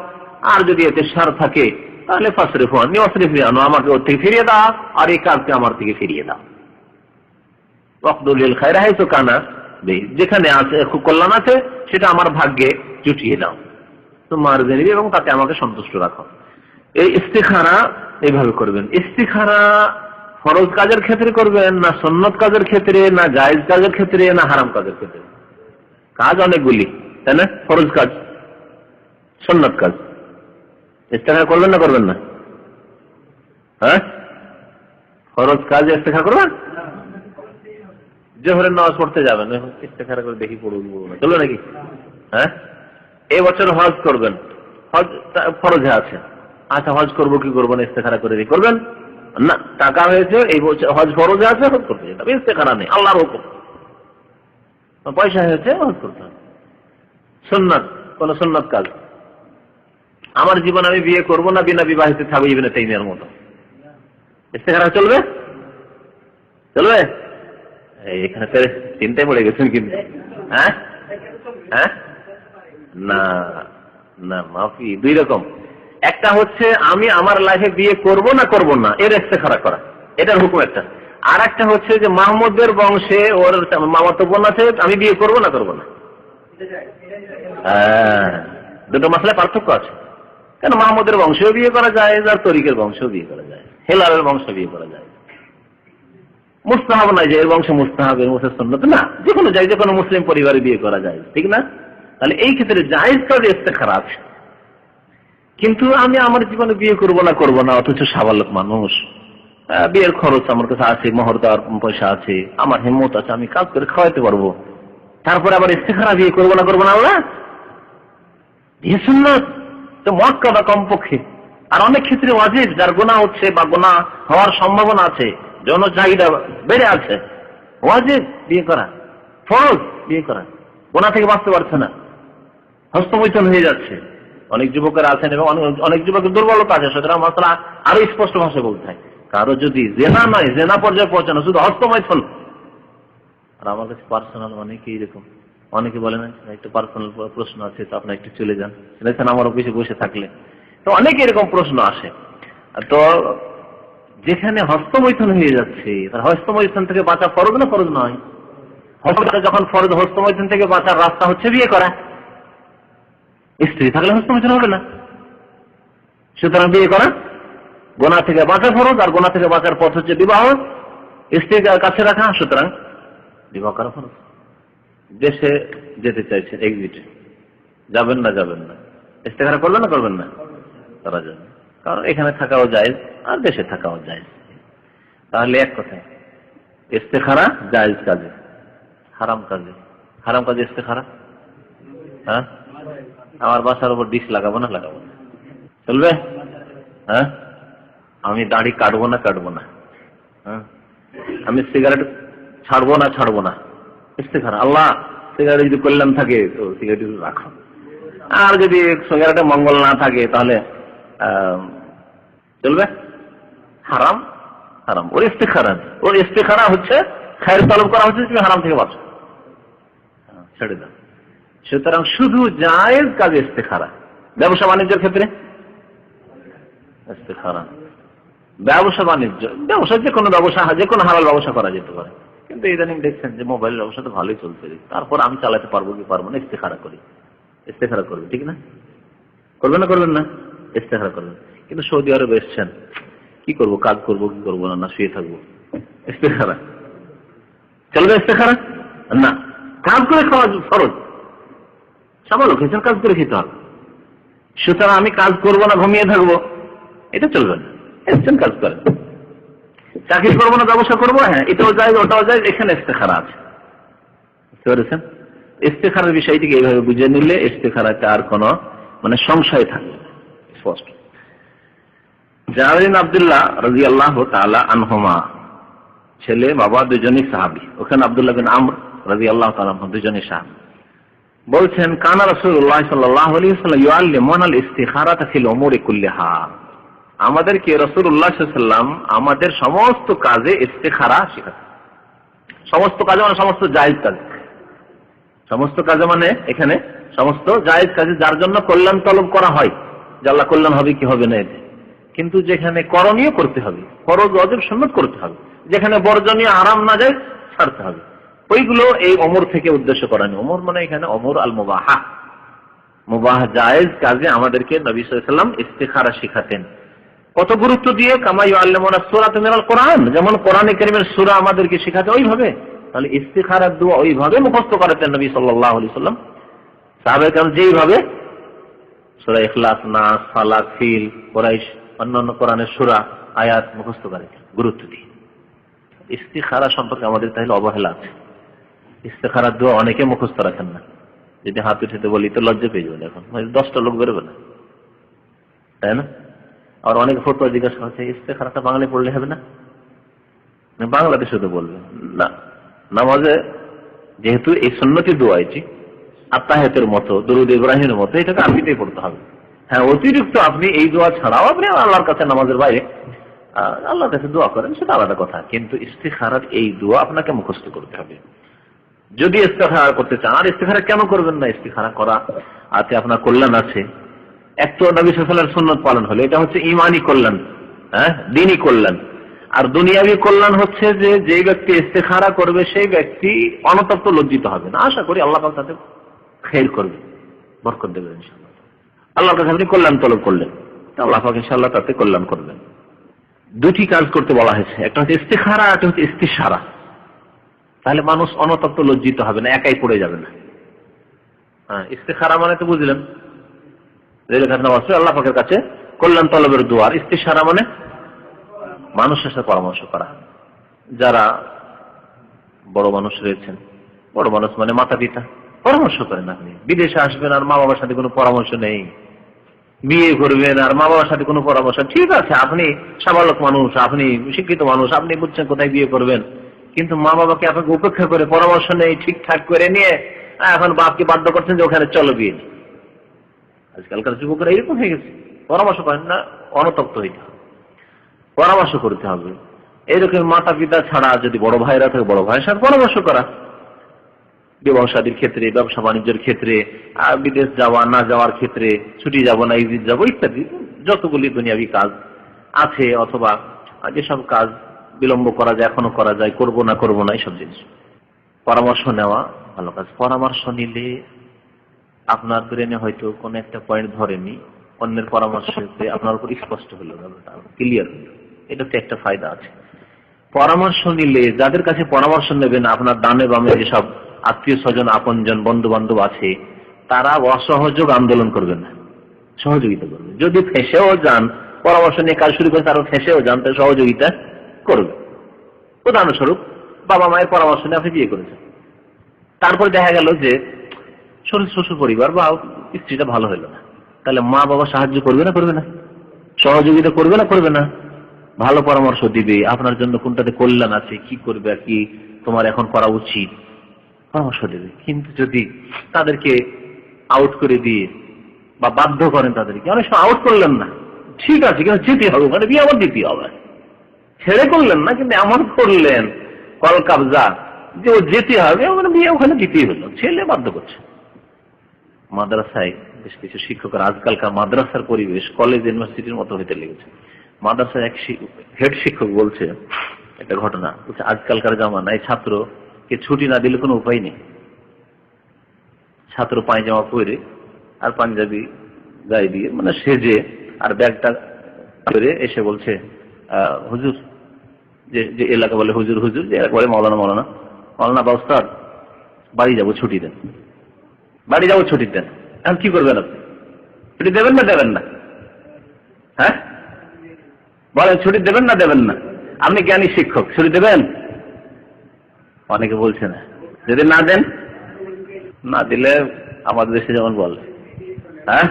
আর যদি এতে সার থাকে তাহলে ফাসরিফু আননি ওয়াসরিফনি আনহু, আমাকে ওর থেকে ফিরিয়ে দাও, আর এই কাজকে আমার থেকে ফিরিয়ে দাও। ওয়াকদুল লিল খায়রি হাইসু কানা, যেখানে আছে কল্যাণ আছে সেটা আমার ভাগ্যে জুটিয়ে দাও, তোমার জেনে, এবং তাতে আমাকে সন্তুষ্ট রাখো। এই ইস্তেখারা এইভাবে করবেন। ইস্তেখারা ফরজ কাজের ক্ষেত্রে করবেন, না সুন্নত কাজের ক্ষেত্রে, না জায়েজ কাজের ক্ষেত্রে, না হারাম কাজের ক্ষেত্রে? কাজ অনেকগুলি, তাই না? ফরজ কাজ, সুন্নত কাজ, ইস্তেখারা করবেন না করবেন না? হ্যাঁ, ফরজ কাজ ইস্তেখারা করবেন। জোহরের নামাজ পড়তে যাবেন, ইস্তেখারা করে দেখি পড়ুন না, চলো নাকি? হ্যাঁ, এই বছর হজ করবেন, হজ ফরজে আছে, আচ্ছা হজ করবো কি করবো না, ইস্তেখারা করে দিয়ে করবেন না। টাকা হয়েছে, এই বছর হজ ফরজে আছে, হজ করতে যেতে হবে, ইস্তেখারা নেই, আল্লাহর হুকুম। পয়সা হয়েছে, হজ করতে হবে। সুন্নাত, কোন সুন্নাত কাজ, আমার জীবন আমি বিয়ে করবো না, বিনা বিবাহিত থাকবো, ইবনে তাইমিয়ার মতো, ইস্তেখারা চলবে? চলবে? এখানে চিন্তায় পড়ে গেছেন কিন্তু। হ্যাঁ হ্যাঁ, না না, মাফি দুই রকম। একটা হচ্ছে আমি আমার লাইফে বিয়ে করব না করব না, এর ইস্তেখারা করা, এটার হুকুম একটা। আর একটা হচ্ছে যে মাহমুদের বংশে ওর মামাতো বোন আছে, আমি বিয়ে করব না করব না। দুটো মাসলায় পার্থক্য আছে। কেন মাহমুদের বংশেও বিয়ে করা যায়, আর তরিকের বংশেও বিয়ে করা যায়, হেলালের বংশ বিয়ে করা যায়। মুস্তাহাব নাই যে এর বংশে মুস্তাহাব, এর বংশে সুন্নাত না, যে কোনো যায়, যে কোনো মুসলিম পরিবারে বিয়ে করা যায়, ঠিক না? তাহলে এই ক্ষেত্রে জায়েজ কাজে ইস্তেখারা আছে। কিন্তু আমি আমার জীবনে বিয়ে করব না, অথচ সাবালক মানুষ, বিয়ের খরচ আমার কাছে আছে, মোহর দেওয়ার পয়সা আছে, আমার হিম্মত আছে, আমি কাজ করে খাওয়াইতে পারবো, তারপরে আবার ইস্তেখারা বিয়ে করবো না আল্লাহ, বিয়ে সুন্নাত তো মুআক্কাদা কমপক্ষে। আর অনেক ক্ষেত্রে ওয়াজিব, যার গুনাহ হচ্ছে বা গুনাহ হওয়ার সম্ভাবনা আছে, যৌন চাহিদা বেড়ে আছে, ওয়াজিব বিয়ে করা, ফরজ বিয়ে করা, গুনাহ থেকে বাঁচতে পারছে না, হস্তমৈথুন হয়ে যাচ্ছে। অনেক যুবকের আছেন এবং অনেক যুবকের দুর্বলতা আছে, সুতরাং মাসলা আরো স্পষ্ট ভাষায় বলতে হয়। কারো যদি জেনা নয়, জেনা পর্যায়ে পৌঁছানো, শুধু হস্তমৈথুন। আর আমার কাছে পার্সোনাল অনেকে এরকম, অনেকে বলে না একটু পার্সোনাল প্রশ্ন আছে, তো আপনি একটু চলে যান, শুনেছেন আমার অফিসে বসে থাকলে, তো অনেক এরকম প্রশ্ন আসে। তো যেখানে হস্তমৈথুন হয়ে যাচ্ছে, তার হস্তমৈথুন থেকে বাঁচা ফরজ না ফরজ নয়? যখন ফরজ, হস্তমৈথুন থেকে বাঁচার রাস্তা হচ্ছে বিয়ে করা। স্ত্রী থাকলে হস্তমৈথুন হবে না, সুতরাং বিয়ে করা গুনাহ থেকে বাঁচা ফরজ, আর গুনাহ থেকে বাঁচার পথ হচ্ছে বিবাহ, স্ত্রীর কাছে রাখা, সুতরাং বিবাহ করা ফরজ। দেশে যেতে চাইছেন, এক্সিট যাবেন না ইস্তেখারা করবেন না করবেন না? করা যাবে, কারণ এখানে থাকাও জায়েজ আর দেশে থাকাও জায়েজ। তাহলে এক কথায় ইস্তেখারা জায়েজ কাজে, হারাম কাজে ইস্তেখারা। হ্যাঁ, আমার বাসার উপর ডিশ লাগাবো না চলবে? হ্যাঁ, আমি দাড়ি কাটবো না, হ্যাঁ, আমি সিগারেট ছাড়বো না, ইস্তেখারা। আল্লাহ সিগারেট যদি কল্যাণ থাকে তো সিগারেট রাখো, আর যদি সিগারেটে মঙ্গল না থাকে তাহলে চলবে? হারাম। ওর ইস্তেখারা হচ্ছে খায়ের তলব করা হচ্ছে, তুমি হারাম থেকে বাঁচো, ছেড়ে দাও। সুতরাং শুধু জায়েজ কাজে ইস্তেখারা। ব্যবসা বাণিজ্যের ক্ষেত্রে ইস্তেখারা, ব্যবসা যে কোনো হালাল ব্যবসা করা যেতে পারে, কিন্তু ইদানিং দেখছেন যে মোবাইল ব্যবসা তো ভালোই চলছে, তারপর আমি চালাতে পারবো কি পারবো না, ইস্তেখারা করবে, ঠিক না? করবেন না ইস্তেখারা করবেন। কিন্তু সৌদি আরবে এসছেন, কি করবো, কাজ করবো কি করবো না, শুয়ে থাকবো, ইস্তেখারা চলবে? ইস্তেখারা না, কাজ করে খাওয়া ফরজ, সাবালক হয়েছেন, কাজ করে খেতে হবে। সুতরাং আমি কাজ করবো না, ঘুমিয়ে থাকবো, এটা চলবে না। এসছেন কাজ করেন। চাকরি করবো না ব্যবসা করবো, হ্যাঁ এটাও যায় ওটাও যায়, এখানে ইস্তেখারা আছে। বুঝতে পেরেছেন? ইস্তেখারার বিষয়টিকে এইভাবে বুঝে নিলে ইস্তেখারাতে আর কোনো সংশয় থাকবে স্পষ্ট। জাবের বিন আব্দুল্লাহ রাদিয়াল্লাহু তাআলা আনহুমা, ছেলে বাবা দুজনই সাহাবী, ওখানে আব্দুল্লাহ বিন আমর রাদিয়াল্লাহু তাআলা আনহু দুজনই সাহাবী, বলছেন কানা রাসূলুল্লাহ সাল্লাল্লাহু আলাইহি ওয়াসাল্লাম ইউআল্লিমুনাল ইস্তিখারাতা ফিল উমুরি কুল্লিহা, আমাদেরকে রাসূলুল্লাহ সাল্লাল্লাহু আলাইহি ওয়াসাল্লাম আমাদের সমস্ত কাজে ইস্তিখারা শেখাতেন। সমস্ত কাজে সমস্ত জায়েজ কাজ, সমস্ত কাজে এখানে সমস্ত জায়েজ কাজে, যার জন্য কল্যাণ তলব করা হয় যে আল্লাহ কল্যাণ হবে কি হবে না এতে, কিন্তু যেখানে করণীয় করতে হবে, ফরজ ওয়াজিব সুন্নাত করতে হবে, যেখানে বর্জনীয় হারাম না যায় ছাড়তে হবে, ওইগুলো এই ওমর থেকে উদ্দেশ্য করানি। ওমর এখানে ওমর আল মুবাহা, মুবাহ জায়েজ কাজে আমাদেরকে নবী সাল্লাল্লাহু আলাইহি ওয়াসাল্লাম ইস্তিখারা শিখাতেন। কত গুরুত্ব দিয়ে, কামা ইউআল্লিমুনা সূরাতা মিনাল কোরআন, যেমন কোরআনে কারীমের সূরা আমাদেরকে শেখাতে ওইভাবে, তাহলে ইস্তিখারার দোয়া ওইভাবে মুখস্থ করাতেন নবী সাল্লাল্লাহু আলাইহি ওয়াসাল্লাম। সাহাবায়ে কেরাম যেইভাবে সূরা ইখলাস, নাস, ফালাক, ফিল, কুরাইশ, অন্যান্য কোরআনের সূরা আয়াত মুখস্থ করেছেন গুরুত্ব দিয়ে। ইস্তিখারা সম্পর্কে আমাদের তাহলে অবহেলা আছে। ইস্তিখারার দোয়া অনেকে মুখস্থ রাখেন না, যদি হাত উঠাতে বলি তো লজ্জা পেয়ে যাবেন, এখন 10টা লোক বেরোবে না, তাই না? আর অনেক ফতোয়া জিজ্ঞাসা করছে ইস্তিখারাটা বাংলায় পড়লে হবে না, বাংলাদেশে তো বলবে না। নামাজে যেহেতু এই সুন্নতি দোয়া এটি আত্তাহিয়াতের মতো, দরুদ ইব্রাহিমের মতো, এটাকে আরবিতেই পড়তে হবে। হ্যাঁ, অতিরিক্ত আপনি এই দোয়া ছাড়াও আপনি আল্লাহর কাছে নামাজের বাইরে আল্লাহর কাছে দোয়া করেন, সেটা আলাদা কথা, কিন্তু ইস্তিখারার এই দোয়া আপনাকে মুখস্থ করতে হবে যদি ইস্তিখারা করতে চান। আর ইস্তিখারা কেন করবেন না? ইস্তিখারা করা আছে আপনার কল্যাণ আছে। এক তো নবী সাল্লাল্লাহু আলাইহি ওয়াসাল্লামের সুন্নাত পালন হলো, এটা হচ্ছে ঈমানি কল্যাণ, হ্যাঁ দ্বীনি কল্যাণ। আর দুনিয়াবি কল্যাণ হচ্ছে যে যেই ব্যক্তি ইস্তিখারা করবে সেই ব্যক্তি অনতপ্ত লজ্জিত হবে না। আশা করি আল্লাহ পাক তাতে খের করবে, বরকত দেবে ইনশাআল্লাহ। আল্লাহর কাছে আপনি কল্যাণ তলব করলেন, আল্লাহ পাক ইনশাআল্লাহ তাতে কল্যাণ করবেন। দুটি কাজ করতে বলা হয়েছে, একটা হচ্ছে ইস্তিখারা, একটা হচ্ছে ইস্তিশারা। তাহলে মানুষ অনতপ্ত লজ্জিত হবে না, একাই পড়ে যাবে না। হ্যাঁ, ইস্তিখারা তো বুঝলেন, আল্লাহ পাকের কাছে কল্যাণ তলবের দোয়া। ইস্তিশারা মানুষের সাথে পরামর্শ করা। যারা বড় মানুষ রয়েছেন, বড় মানুষ মাতা পিতা, পরামর্শ করেন। আপনি বিদেশে আসবেন আর মা বাবার সাথে কোনো পরামর্শ নেই, বিয়ে করবেন আর মা বাবার সাথে কোনো পরামর্শ, ঠিক আছে আপনি সাবালক মানুষ, আপনি শিক্ষিত মানুষ, আপনি বুঝছেন কোথায় বিয়ে করবেন, কিন্তু মা বাবাকে আপনাকে উপেক্ষা করে পরামর্শ নেই ঠিকঠাক করে নিয়ে এখন বাপকে বাধ্য করছেন যে ওখানে চলো বিয়ে। আজকালকার যুবকরা এরকম হয়ে গেছে, পরামর্শ করেন না, অনতপ্ত হইতে হবে, পরামর্শ করতে হবে। এইরকম মাতা পিতা ছাড়া যদি বড় ভাইরা থাকে, বড় ভাইয়ের সাথে পরামর্শ করা, বিবাহ শাদীর ক্ষেত্রে, ব্যবসা বাণিজ্যের ক্ষেত্রে, বিদেশ যাওয়া না যাওয়ার ক্ষেত্রে, ছুটি যাবো না ঈদ যাবো ইত্যাদি যতগুলি দুনিয়াবি কাজ আছে, অথবা যেসব কাজ বিলম্ব করা যায়, এখনো করা যায়, করবো না এইসব জিনিস পরামর্শ নেওয়া ভালো কাজ। পরামর্শ নিলে আপনার ব্রেনে হয়তো কোন একটা পয়েন্ট ধরেনি, অন্যের পরামর্শতে আপনার উপর স্পষ্ট হলো, ক্লিয়ার হলো, এটাতে একটা ফায়দা আছে। পরামর্শ নিলে যাদের কাছে পরামর্শ নেবেন, আপনার ডানে বামে যেসব আত্মীয় স্বজন, আপনজন, বন্ধু বান্ধব আছে, তারা অসহযোগ আন্দোলন করবেন না, সহযোগিতা করবেন। যদি ফেঁসেও যান, পরামর্শ নিয়ে কাজ শুরু করে তারা ফেঁসেও যান, তাহলে সহযোগিতা করবে। উদাহরণস্বরূপ বাবা মায়ের পরামর্শ নিয়ে আপনি বিয়ে করেছেন, তারপর দেখা গেল যে শ্বশুর পরিবার বা স্ত্রীটা ভালো হলো না, তাহলে মা বাবা সাহায্য করবে না, সহযোগিতা করবে না, ভালো পরামর্শ দিবে, আপনার জন্য কোনটাতে কল্যাণ আছে, কি করবে আর কি তোমার এখন করা উচিত, পরামর্শ দেবে। কিন্তু যদি তাদেরকে আউট করে দিয়ে বা বাধ্য করেন তাদেরকে, অনেক সময় আউট করলেন না, ঠিক আছে কিন্তু যেতে হবে, বিয়ে আবার দিতে হবে, ছেড়ে করলেন না, কিন্তু এমন করলেন কল কাবজা যে ও যেতে হবে, বিয়ে ওখানে দিতেই হলো, ছেলে বাধ্য করছে। মাদ্রাসায় বেশ কিছু শিক্ষকরা, আজকালকার মাদ্রাসার পরিবেশ কলেজ ইউনিভার্সিটির মতো হইতে লেগেছে। মাদ্রাসায় এক হেড শিক্ষক বলছে একটা ঘটনা, বলছে আজকালকার জামানায় ছাত্রকে ছুটি না দিলে কোনো উপায় নেই। ছাত্র পায়জামা পরে আর পাঞ্জাবি গায়ে দিয়ে সেজে আর ব্যাগটা করে এসে বলছে, হুজুর, যে এলাকা বলে হুজুর, যে এলাকা বলে মৌলানা বা উস্তাদ, বাড়ি যাবো ছুটি দেন, এখন কি করবেন আপনি? ছুটি দেবেন না? হ্যাঁ বলেন, ছুটি দেবেন না? আপনি জ্ঞানী শিক্ষক, ছুটি দেবেন? অনেকে বলছে না। যদি না দেন, না দিলে আমাদের দেশে যেমন বলে, হ্যাঁ,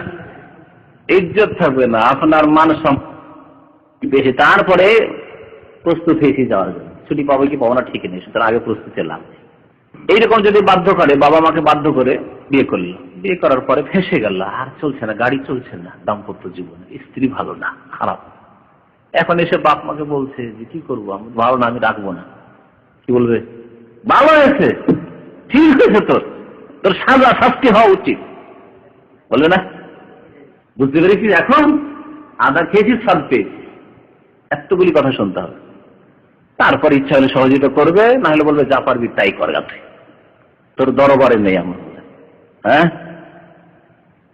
ইজ্জত থাকবে না, আপনার মান সম্মান বেশি। তারপরে প্রস্তুত হয়েছি যাওয়ার জন্য, ছুটি পাবো কি পাবো না ঠিক নেই, সুতরাং আগে প্রস্তুতি লাভ। এইরকম যদি বাধ্য করে, বাবা মাকে বাধ্য করে বিয়ে করলো, বিয়ে করার পরে ফেঁসে গেল, আর চলছে না, গাড়ি চলছে না, দাম্পত্য জীবনে স্ত্রী ভালো না, খারাপ, এখন এসে বাপ মাকে বলছে যে কি করবো, আমি ভালো না, আমি রাখবো না। কি বলবে? ভালো হয়েছে, ঠিক হয়েছে, তোর সাজা শাস্তি হওয়া উচিত, বলবে না? বুঝতে পেরেছি, এখন আদা খেয়েছিস, সব পেয়েছি, এতগুলি কথা শুনতে হবে। তারপর ইচ্ছা হলে সহযোগিতা করবে, না হলে বলবে যা পারবি তাই কর, তোর দরবারে নেই আমার। হ্যাঁ,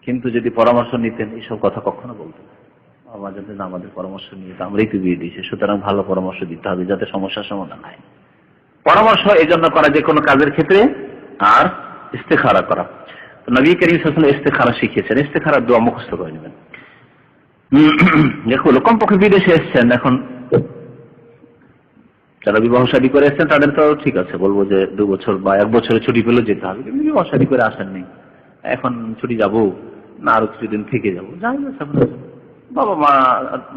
কিন্তু যদি পরামর্শ নিতেন, এইসব কথা কখনো বলতেন না। আমাদের আমাদের পরামর্শ নিয়ে তো আমরাই তো বিয়ে দিয়েছি, সুতরাং ভালো পরামর্শ দিতে হবে যাতে সমস্যার সমাধান হয়। পরামর্শ এই জন্য করা যে কোনো কাজের ক্ষেত্রে, আর ইস্তেখারা করা। নবী করিম সাল্লাল্লাহু আলাইহি ওয়াসাল্লাম ইস্তেখারা শিখিয়েছেন, ইস্তেখারার দোয়া মুখস্থ করে নেবেন। দেখুন, কমপক্ষে বিদেশে এসছেন, এখন যারা বিবাহ শাদী করে এসছেন তাদের তো ঠিক আছে, বলবো যে 2 বছর বা 1 বছরের ছুটি পেলে যেতে হবে। কিন্তু বিবাহ শাদী করে আসেননি, এখন ছুটি যাবো না আরো কিছুদিন থেকে যাবো, যাই বাবা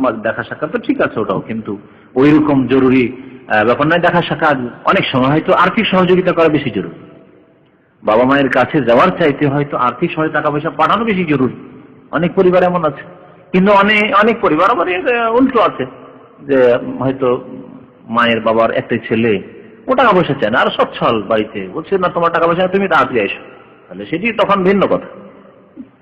মা দেখা সাক্ষাৎ তো ঠিক আছে, ওটাও কিন্তু ওই রকম জরুরি ব্যাপার নয়। দেখা সাক্ষাৎ অনেক সময় হয়তো আর্থিক সহযোগিতা করা বেশি জরুরি। বাবা মায়ের কাছে যাওয়ার চাইতে হয়তো আর্থিক সহায়তা, টাকা পয়সা পাঠানো বেশি জরুরি। অনেক পরিবার এমন আছে, কিন্তু অনেক পরিবার আবার উল্টো আছে, যে হয়তো মায়ের বাবার একটাই ছেলে, ও টাকা পয়সা চায় না, আর সচ্ছল বাড়িতে, বলছে না তোমার টাকা পয়সা তুমি তাড়াতাড়ি এসো, তাহলে সেটি তখন ভিন্ন কথা।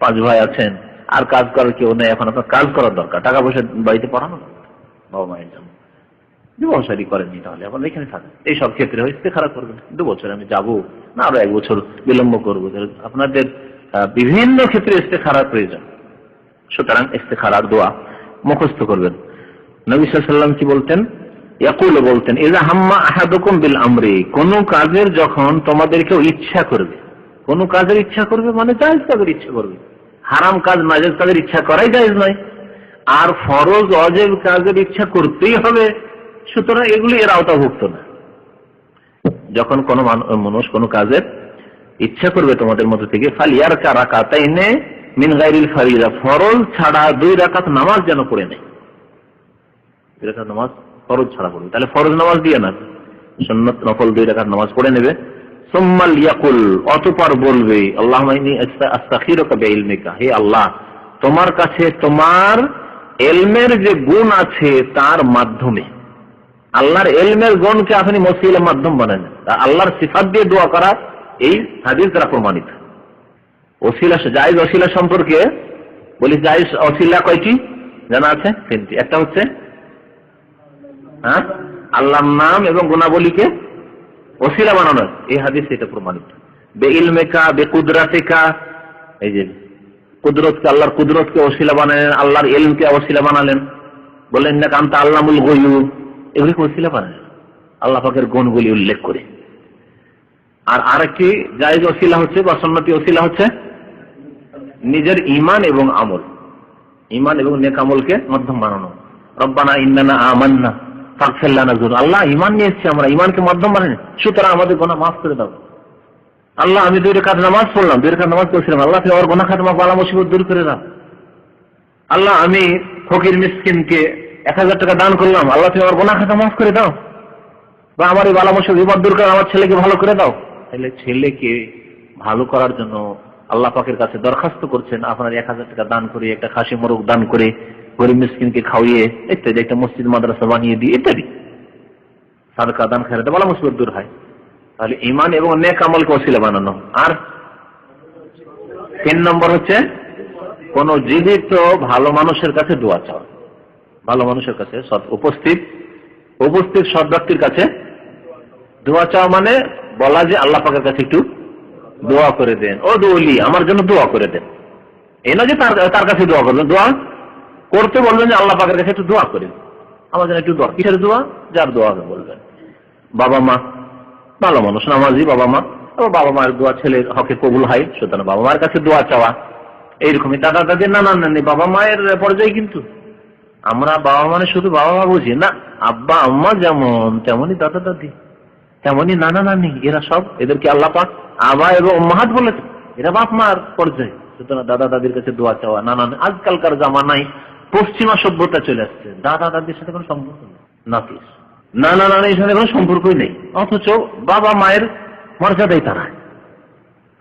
5 ভাই আছেন, আর কাজ করার কেউ নেই, এখন আপনার কাজ করার দরকার, টাকা পয়সা বাড়িতে পাঠানো দরকার বাবা মায়ের জন্য। বিবাহ শাদী করেননি, তাহলে এখন এখানে থাকেন। এইসব ক্ষেত্রে ইস্তেখারা করবেন, 2 বছর আমি যাবো না আরো 1 বছর বিলম্ব করবো। আপনাদের বিভিন্ন ক্ষেত্রে ইস্তেখারার প্রয়োজন, সুতরাং ইস্তেখারার দোয়া মুখস্থ করবেন। নবী সাল্লাল্লাহু আলাইহি ওয়াসাল্লাম কি বলতেন? ইয়াকুলু বলতেন, ইযা হাম্মা আহাদুকুম বিল আমরি, কোন কাজের যখন তোমাদের কেউ ইচ্ছা করবে, কোন কাজের ইচ্ছা করবে মানে জায়েজ কাজের ইচ্ছা করবে, হারাম কাজ নাজায়েজ কাজের ইচ্ছা করাই জায়েজ নয়, আর ফরজ ওয়াজিব কাজের ইচ্ছা করতেই হবে, সুতরাং এগুলি এর আওতাভুক্ত না। যখন কোন মানুষ কোন কাজের ইচ্ছা করবে তোমাদের মধ্যে থেকে, ফালিয়ারকা রাকাতাইনে মিন গায়রিল ফারিজা, ফরজ ছাড়া 2 রাকাত নামাজ যেন পড়ে নেয়। 2 রাকাত নামাজ ফরজ ছাড়া পড়বে, তাহলে ফরজ নামাজ দিয়ে না, সুন্নাত নফল 2 রাকাত নামাজ পড়ে নেবে। সুম্মা লিয়াকুল, অতঃপর বলবে, আল্লাহুম্মা ইন্নী আস্তাখিরুকা বিইলমিকা, হে আল্লাহ, তোমার কাছে তোমার ইলমের যে গুণ আছে তার মাধ্যমে, আল্লাহর ইলমের গুণকে আপনি ওসিলার মাধ্যম বানান। আল্লাহর সিফাত দিয়ে দোয়া করা এই হাদিস দ্বারা প্রমাণিত। ওসিলা, জায়েজ ওসিলা সম্পর্কে বলি, জায়েজ ওসিলা কয়টি জানা আছে? 3টি। একটা হচ্ছে আল্লাহর নাম এবং গুণাবলীকে ওসিলা বানানো, এই হাদিস এটা প্রমাণিত। বেইলমিকা বেকুদরাতিকা, এই যে কুদরতকে, আল্লাহর কুদরতকে ওসিলা বানালেন, আল্লাহর ইলমকে ওসিলা বানালেন, বললেন না কান্তা আল্লামুল গায়ুব, এগুলিকে ওসিলা বানালেন আল্লাহ পাকের গুণগুলি উল্লেখ করে। আর আরেকটি জায়েজ ওসিলা হচ্ছে বা সুন্নতি ওসিলা হচ্ছে নিজের ঈমান এবং আমল, ঈমান এবং নেক আমলকে মাধ্যম বানানো। রব্বানা ইন্নানা আমান্না ফাগফির লানা যুনুব, আল্লাহ ঈমান নিয়ে এসেছি আমরা, ঈমানকে মাধ্যম বানাই, সুতরাং আমাদের গুনাহ মাফ করে দাও। আল্লাহ আমি 2 রাকাত নামাজ পড়লাম, 2 রাকাত নামাজ পড়ছিলাম, আল্লাহ তুমি আমার গুনাহ খাতমা বালা মুসিবত দূর করে দাও। আল্লাহ আমি ফকির মিসকিনকে 1000 টাকা দান করলাম, আল্লাহ তুমি আমার গুনাহ খাতা মাফ করে দাও। বা আমার এই বালা মুসিবত বিপদ দূর করে আমার ছেলেকে ভালো করে দাও। তাহলে ছেলেকে ভালো করার জন্য আল্লাহ পাকের কাছে দরখাস্ত করছেন, আপনার 1000 টাকা দান করে, একটা খাসি মোরগ দান করে, গরিব মিসকিনকে খাওয়িয়ে, ইত্যাদি, একটা মসজিদ মাদ্রাসা বানিয়ে দিয়ে, ইত্যাদি সাদকা দান খেরাতে বালা মুসিবত দূর হয়। তাহলে ঈমান এবং নেক আমলকে ওসিলা বানানো। আর 3 নম্বর হচ্ছে কোন জীবিত ভালো মানুষের কাছে দোয়া চাওয়া, ভালো মানুষের কাছে, উপস্থিত সৎ ব্যক্তির কাছে দোয়া চাওয়া মানে বলা যে আল্লাহ পাকের কাছে একটু দোয়া করে দেন, ও দৌলি আমার জন্য দোয়া করে দেন। এই না যে তার কাছে দোয়া করবেন, দোয়া করতে বলবেন যে আল্লাহ পাকের কাছে একটু দোয়া করেন, আমার জন্য একটু দোয়া। কিসের দোয়া? যার দোয়া বলবেন। বাবা মা ভালো মানুষ, নামাজি বাবা মা, বাবা মায়ের দোয়া ছেলের হকে কবুল হয়, সুতরাং বাবা মায়ের কাছে দোয়া চাওয়া। এইরকমই দাদা দাদি, নানা নানি, বাবা মায়ের পর্যায়ে কিন্তু আমরা বাবা মানে শুধু বাবা মা বুঝি না, আব্বা আম্মা যেমন তেমনি দাদা দাদি, তেমনি নানা নানি, এরা সব এদেরকে আল্লাহ পাক আবা এবং উম্মাহাত বলেছে, এরা বাপ মার পর্যায়ে। সুতরাং দাদা দাদির কাছে দোয়া চাওয়া, নানা, আজকালকার জামানায় পশ্চিমা সভ্যতা চলে আসছে, দাদা দাদির সাথে কোনো সম্পর্ক নেই, নাতিস নানা নানির সাথে কোনো সম্পর্কই নেই, অথচ বাবা মায়ের মর্যাদাই তারা।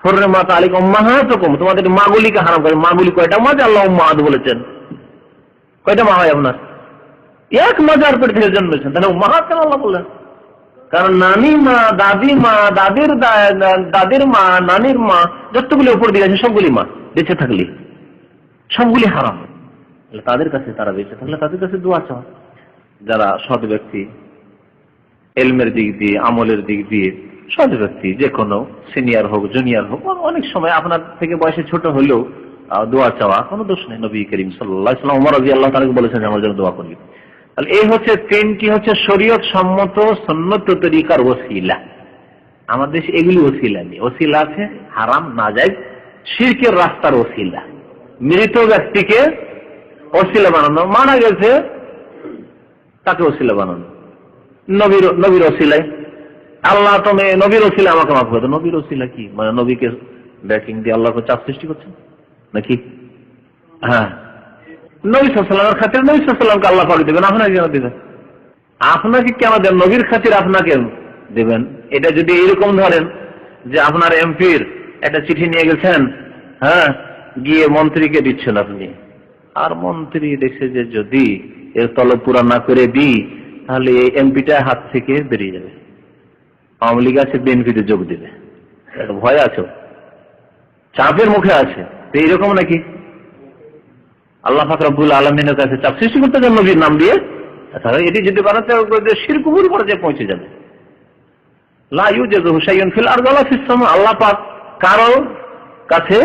হরমাত আলিক উম্মাহাতুকুম, তোমাদের মাগুলিকে হারাম করে। মাগুলি কয়টা মা যে আল্লাহ উম্মাহাত বলেছেন? কয়টা মা হয় আপনার? এক মাজার পেট থেকে জন্মেছেন, তাহলে উম্মাহাত কেন আল্লাহ বললেন? কারণ নানি মা, দাদি মা, দাদির মা, নানির মা, যতগুলি উপর দিয়ে আছে সবগুলি মা, বেঁচে থাকলে সবগুলি হারাম। তাদের কাছে, তারা বেঁচে থাকলে তাদের কাছে দোয়া চাওয়া। যারা সৎ ব্যক্তি, এলমের দিক দিয়ে, আমলের দিক দিয়ে সৎ ব্যক্তি, যে কোনো সিনিয়র হোক জুনিয়র হোক, অনেক সময় আপনার থেকে বয়সে ছোট হলেও দোয়া চাওয়া কোনো দোষ নেই। নবী করিম সাল্লাল্লাহু আলাইহি ওয়াসাল্লাম ওমর রাদিয়াল্লাহু তাআলা বলেছেন আমার জন্য দোয়া করবি। তাহলে এই হচ্ছে তিনটি হচ্ছে শরীয়ত সম্মত সুন্নত তরিকার ওসিলা। আমাদের দেশে এগুলি ওসিলা নেই। ওসিলা আছে হারাম, নাজায়েজ, শিরকের রাস্তার ওসিলা। মৃত ব্যক্তিকে ওসিলা বানানো, মারা গেছে তাকে ওসিলা বানানো, নবীর ওসিলায় আল্লাহ তুমি নবীর ওসিলা আমাকে মাফ করে দাও। নবীর ওসিলা কি মানে নবীকে ব্যাকিং দিয়ে আল্লাহকে চাপ সৃষ্টি করছেন নাকি? হ্যাঁ, নবী সাল্লাল্লাহু আলাইহি ওয়াসাল্লামের খাতিরে নবী সাল্লাল্লাহু আলাইহি ওয়াসাল্লামকে আল্লাহ করে দেবেন, আপনাকে কেন দেবেন? আপনাকে কেন দেবেন? নবীর খাতিরে আপনাকে দেবেন। এটা যদি এরকম ধরেন যে আপনার এমপির একটা চিঠি নিয়ে গেছেন, হ্যাঁ, গিয়ে মন্ত্রীকে দিচ্ছেন আপনি, আর মন্ত্রী দেখছে যে যদি এর তলব পুরা না করে দিই তাহলে এই এমপিটা হাত থেকে বেরিয়ে যাবে, আওয়ামী লীগ আছে, বিএনপিতে যোগ দেবে, ভয় আছে, চাপের মুখে আছে। তো এইরকম নাকি আল্লাহ পাক রব্বুল আলামিনের কাছে চাপ সৃষ্টি করতে চান নবীর নাম দিয়ে? তাহলে এটি যদি বানাতে শিরক কুফর পর্যায়ে পৌঁছে যাবে। লা ইউজাযু শাইউন ফিল আরদি ওয়ালা ফিস সামা, আল্লাহ পাক কারো কাছে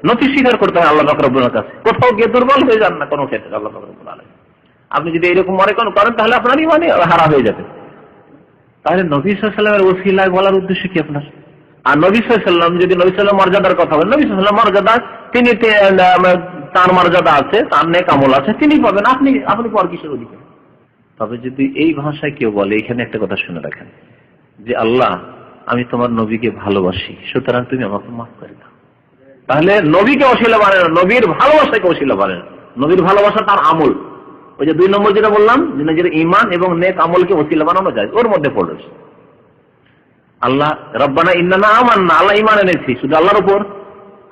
নতি স্বীকার করতে হয় আল্লাহ পাক রব্বুল কাছে, কোথাও গিয়ে দুর্বল হয়ে যান না কোনো ক্ষেত্রে আল্লাহ পাক রব্বুল আলামিন। আপনি যদি এরকম মনে করেন তাহলে আপনার ঈমানই হারা হয়ে যাবে। তাহলে নবী সাল্লাল্লাহু আলাইহি ওয়াসাল্লামের ওসিলায় বলার উদ্দেশ্য কি আপনার? আর নবী সাল্লাল্লাহু আলাইহি ওয়াসাল্লাম যদি নবী সাল্লাল্লাহু আলাইহি ওয়াসাল্লাম মর্যাদার কথা বলেন, নবী সাল্লাল্লাহু আলাইহি ওয়াসাল্লাম মর্যাদা, তিনি তার মর্যাদা আছে, তার নেক আমল আছে, তিনি পাবেন, আপনি পর কিসের অধিকার? তবে যদি এই ভাষায় কেউ বলে, এখানে একটা কথা শুনে রাখেন যে আল্লাহ আমি তোমার নবীকে ভালোবাসি, সুতরাং তুমি আমাকে মাফ করে দাও, তাহলে নবীকে ওসিলা বানায় না, নবীর ভালোবাসাকে ওসিলা বানায় না। নবীর ভালোবাসা তার আমল, ওই যে 2 নম্বর যেটা বললাম, নিজের ঈমান এবং নেক আমলকে ওসিলা বানানো যায়, ওর মধ্যে পড়েছে। আল্লাহ রব্বানা ইন্নানা আমান্না, আল্লাহ ঈমান এনেছি শুধু আল্লাহর উপর,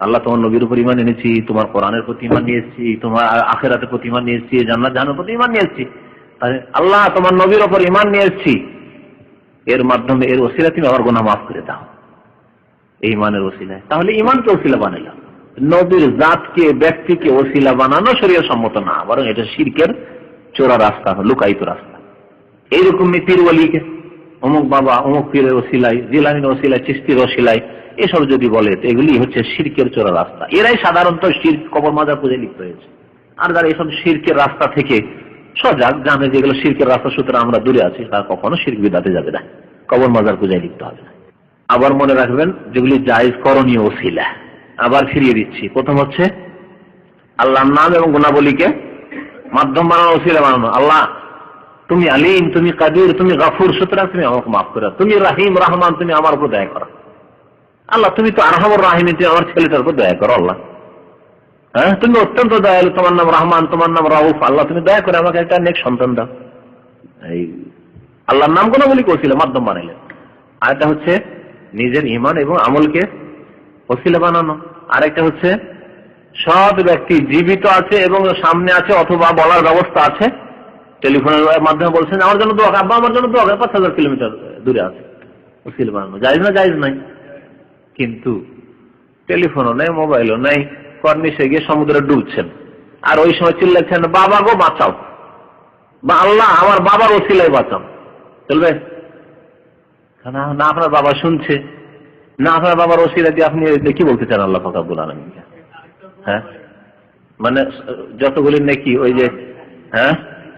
আল্লাহ তোমার নবীর উপর ঈমান এনেছি, তোমার কোরআনের প্রতি ঈমান নিয়ে এসেছি, তোমার আখিরাতের প্রতি ঈমান নিয়ে এসেছি, জান্নাত জাহান্নামের প্রতি ঈমান নিয়ে এসেছি। আল্লাহ তোমার নবীর উপর ঈমান নিয়ে এসেছি, এর মাধ্যমে এর ওসিলা তুমি আমার গুনাহ মাফ করে দাও, এই ঈমানের ওসিলায়। তাহলে ঈমানকে ওসিলা বানাইলাম। নবীর জাতকে, ব্যক্তিকে ওসিলা বানানো শরীয়ত সম্মত না, বরং এটা শিরকের চোরা রাস্তা, লুকায়িত রাস্তা। এইরকম পীর ওয়ালিকে অমুক বাবা অমুক পীরের ওসিলায়, জিলানীর ওসিলায়, চিশতির ওসিলায়, এসব যদি বলে তো এগুলি হচ্ছে শিরকের চোরা রাস্তা। এরাই সাধারণত শিরক, কবর মাজার পূজায় লিপ্ত হয়েছে। আর যারা এসব শিরকের রাস্তা থেকে সজাগ, জানে যেগুলো শিরকের রাস্তা, সুতরাং আমরা দূরে আছি, তারা কখনো শিরক বিদআতে যাবে না, কবর মাজার পূজায় লিপ্ত হবে না। আবার মনে রাখবেন যেগুলি জায়েজ করণীয় ওসিলা, আবার ফিরিয়ে দিচ্ছি। প্রথম হচ্ছে আল্লাহর নাম এবং গুণাবলীকে মাধ্যম বানানো, ওসিলা বানানো। আল্লাহ তুমি আলিম, তুমি কাদির, তুমি গাফুর, সুতরাং তুমি আমাকে মাফ করো। তুমি রাহিম, রহমান, তুমি আমার উপর দয়া করো। আল্লাহ তুমি তো আরহামুর রাহিম, তুমি আমার ছেলেটার উপর দয়া করো। আল্লাহ হ্যাঁ, তুমি অত্যন্ত দয়ালু, তোমার নাম রহমান, তোমার নাম রাউফ, আল্লাহ তুমি দয়া করে আমাকে একটা নেক সন্তান দাও। এই আল্লাহর নাম গুণাবলীকে ওসিলা মাধ্যম বানাইলেন। আর একটা হচ্ছে নিজের ঈমান এবং আমলকে ওসিলা বানানো। আরেকটা হচ্ছে সৎ ব্যক্তি জীবিত আছে এবং সামনে আছে অথবা বলার ব্যবস্থা আছে, টেলিফোনের মাধ্যমে বলছেন আমার জন্য দোয়া, আব্বা আমার জন্য দোয়া, 5000 কিলোমিটার দূরে আছে, ওসিলা বানানো জায়েজ না? জায়েজ নাই। কিন্তু টেলিফোনও নেই, মোবাইলও নেই, কর্নিশে গিয়ে সমুদ্রে ডুবছেন, আর ওই সময় চিল্লাচ্ছেন বাবা গো বাঁচাও, বা আল্লাহ আমার বাবার ওসিলায় বাঁচাও, চলবে না? আপনার বাবা শুনছে না, আপনার বাবার ওসিলা দিয়ে আপনি কি বলতে চান আল্লাহ পাক রব্বুল আলামিনকে? হ্যাঁ, মানে যতগুলি নেকি, ওই যে হ্যাঁ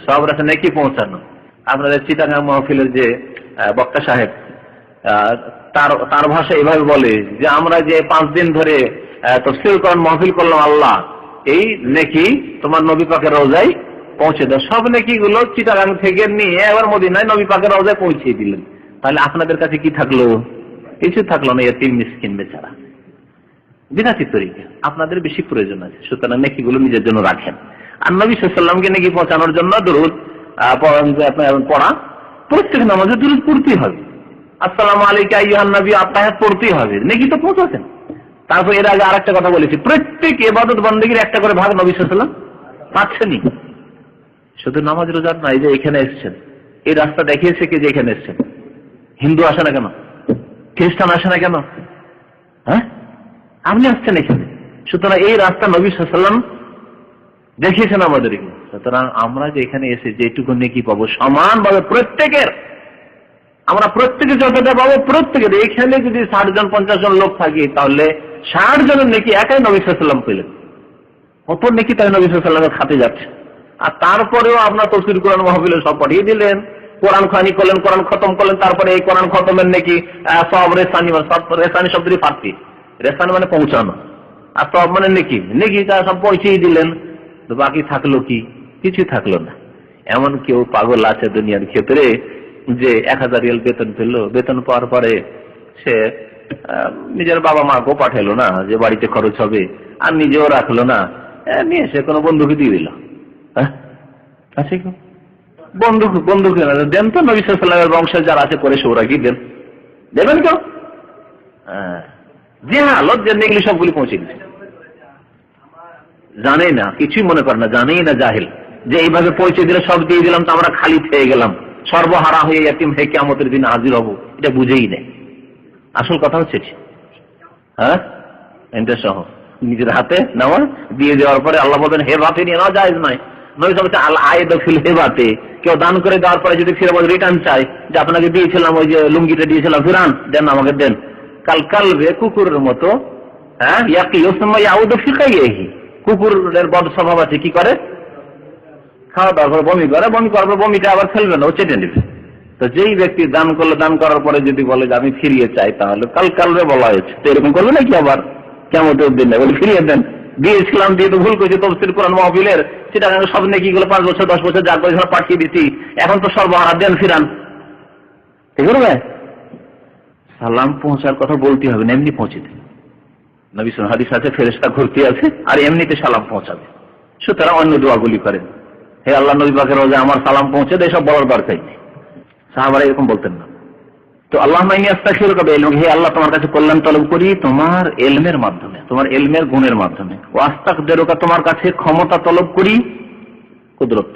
সব রাখে নেকি পৌঁছানো। আপনাদের চিটাগাং মাহফিলের যে বক্তা সাহেব, তার ভাষা এভাবে বলে যে আমরা যে 5 দিন ধরে তাফসীর কোরআন মাহফিল করলাম, আল্লাহ এই নেকি তোমার নবী পাকের রওজায় পৌঁছে দেন। সব নেকিগুলো চিটাগাং থেকে নিয়ে এবার মদিনায় নবী পাকের রওজায় পৌঁছে দিলেন। তাহলে আপনাদের কাছে কি থাকলো? কিছু থাকলো না, এতিম মিসকিন বেচারা। বিনাতি তরিকা আপনাদের বেশি প্রয়োজন আছে, সুতরাং নেকিগুলো নিজের জন্য রাখেন। আর নবী সাল্লাল্লাহু আলাইহি ওয়াসাল্লামকে নেকি পৌঁছানোর জন্য দরুদ পড়া, প্রত্যেক নামাজে দরুদ পড়তেই হবে। আসসালামু আলাইকা আইয়ুহান নবী আত্তাহিয়াত পড়তেই হবে, নেকি তো পৌঁছাচ্ছেন। তারপর এর আগে আরেকটা কথা বলেছি, প্রত্যেক ইবাদত বন্দেগীর একটা করে ভাগ নবী সাল্লাল্লাহু আলাইহি ওয়াসাল্লাম পাচ্ছেনই। শুধু নামাজ রোজার নাই, যে এখানে এসেছেন, এই রাস্তা দেখিয়েছে কে যে এখানে এসেছেন। হিন্দু আসে না কেন? খ্রিস্টান আসে না কেন? হ্যাঁ, আপনি আসছেন এখানে। সুতরাং এই রাস্তা নবী সাল্লাল্লাহু আলাইহি ওয়াসাল্লাম দেখিয়েছেন আমাদেরকে। সুতরাং আমরা যে এখানে এসে যেটুকু নেকি পাবো সমানভাবে প্রত্যেকের, আমরা প্রত্যেকে যতটা পাবো প্রত্যেকের। এখানে যদি 60 জন 50 জন লোক থাকে তাহলে 60 জনের নেকি একাই নবী সাল্লাল্লাহু আলাইহি ওয়াসাল্লাম পেলেন। কত নেকি তাই নবী সাল্লাল্লাহু আলাইহি ওয়াসাল্লামের খাতে যাচ্ছে। আর তারপরেও আপনার তাফসীর কোরআন মাহফিলে সব পাঠিয়ে দিলেন, কোরআন খানি করলেন, কোরআন খতম করলেন, তারপরে এই কোরআন খতমের নাকি সব রেসানি, রেসানি শব্দটি ফার্সি, রেসানি মানে পৌঁছানো, আর সব মানে নেকি, নেকি তা সব পৌঁছেই দিলেন। তো বাকি থাকলো কি? কিছু থাকলো না। এমন কেউ পাগল আছে দুনিয়ার ক্ষেত্রে যে 1000 রিয়াল বেতন পেল, বেতন পাওয়ার পরে সে নিজের বাবা মাকেও পাঠালো না যে বাড়িতে খরচ হবে, আর নিজেও রাখলো না, নিয়ে সে কোনো বন্ধুকে দিয়ে দিল। হ্যাঁ, আছে কেউ? বন্ধুকে দেন তো, নবী সাল্লাল্লাহু আলাইহি ওয়াসাল্লামের বংশের যারা আছে করে ওরা কি দেন? দেবেন কেউ? যে হালত যে নেগলি সবগুলি পৌঁছে দিচ্ছে, জানেই না, কিছুই মনে করে না, জানেই না, জাহেল, যে এইভাবে পৌঁছে দিলে সব দিয়ে দিলাম তো আমরা খালি খেয়ে গেলাম, সর্বহারা হয়ে ইয়াতিম হয়ে কিয়ামতের দিন হাজির হব, এটা বুঝেই নেই। আসল কথা হচ্ছে হ্যাঁ, এটা সহ নিজের হাতে নেওয়া, দিয়ে দেওয়ার পরে আল্লাহ বলবেন হে বাতে নিয়ে নেওয়া জায়েজ নয়। নবী বলছে আল আয়েদ ফিল হেবাতে, কেউ দান করে দেওয়ার পরে যদি ফিরে বলে রিটার্ন চাই, যে আপনাকে দিয়েছিলাম ওই যে লুঙ্গিটা দিয়েছিলাম ফিরান দেন, আমাকে দেন। কাল কালবে কুকুরের মতো, হ্যাঁ, ইয়াউদ ফি কাইহি, কুকুরের বদ স্বভাব আছে, কি করে? খাওয়া দাওয়ার পর বমি করে, বমি করার পর বমিটা আবার ফেলবে না, ও চেটে নেবে। তো যেই ব্যক্তি দান করলো, দান করার পরে যদি বলে যে আমি ফিরিয়ে চাই, তাহলে কাল কালবে বলা হয়েছে, তো এরকম করবে নাকি আবার কিয়ামতের দিন? বলে ফিরিয়ে দেন, দিয়েছিলাম দিয়ে তো ভুল করেছি, তাফসীর কোরআন মাহফিলের সেটা সব নেকিগুলো 5 বছর 10 বছর যা করে পাঠিয়ে দিচ্ছি, এখন তো সর্বহারা, দেন ফিরান। ঠিক আছে, সালাম পৌঁছার কথা বলতে হবে না, এমনি পৌঁছে দেবে। নবী সাল্লাল্লাহু আলাইহি ওয়াসাল্লাম হাদিস আছে, ফেরেশতা ঘুরতে আছে আর এমনিতে সালাম পৌঁছাবে। সুতরাং অন্য দোয়াগুলি করেন, হে আল্লাহ নবী পাকের রোজা আমার সালাম পৌঁছে দেয়, সব বলার দরকার নেই। সাহাবারা এরকম বলতেন না। তো আল্লাহুম্মা ইন্নী আস্তাগফিরুকা বিইলমিকা, হে আল্লাহ তোমার কাছে কল্যাণ তলব করি তোমার ইলমের মাধ্যমে, তোমার ইলমের গুণের মাধ্যমে। ওয়া আস্তাকদিরুকা, তোমার কাছে ক্ষমতা তলব করি, কুদরত,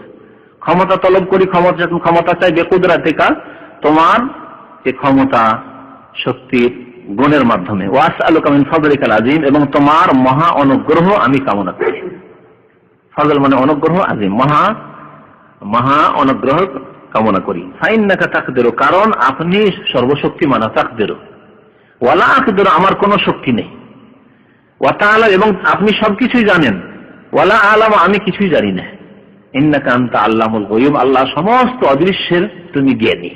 ক্ষমতা তলব করি, ক্ষমতা চাই, বিকুদরাতিকা, তোমার যে ক্ষমতা শক্তির গুণের মাধ্যমে। ওয়া আসআলুকা মিন ফাদলিকাল আযীম, এবং তোমার মহা অনুগ্রহ আমি কামনা করি। ফাজল মানে অনুগ্রহ, আযীম মহা অনুগ্রহ কামনা করি। ফাইন্নাকা তাকদিরু, কারণ আপনি সর্বশক্তিমান, তাকদিরু ওয়ালা আকদিরু, আমার কোনো শক্তি নেই। ওয়া তাআলা, এবং আপনি সবকিছুই জানেন। ওয়ালা আলাম, আমি কিছুই জানি না। ইন্নাকা আনতা আল্লামুল গায়ব, আল্লাহ সমস্ত অদৃশ্যের তুমি জ্ঞানী,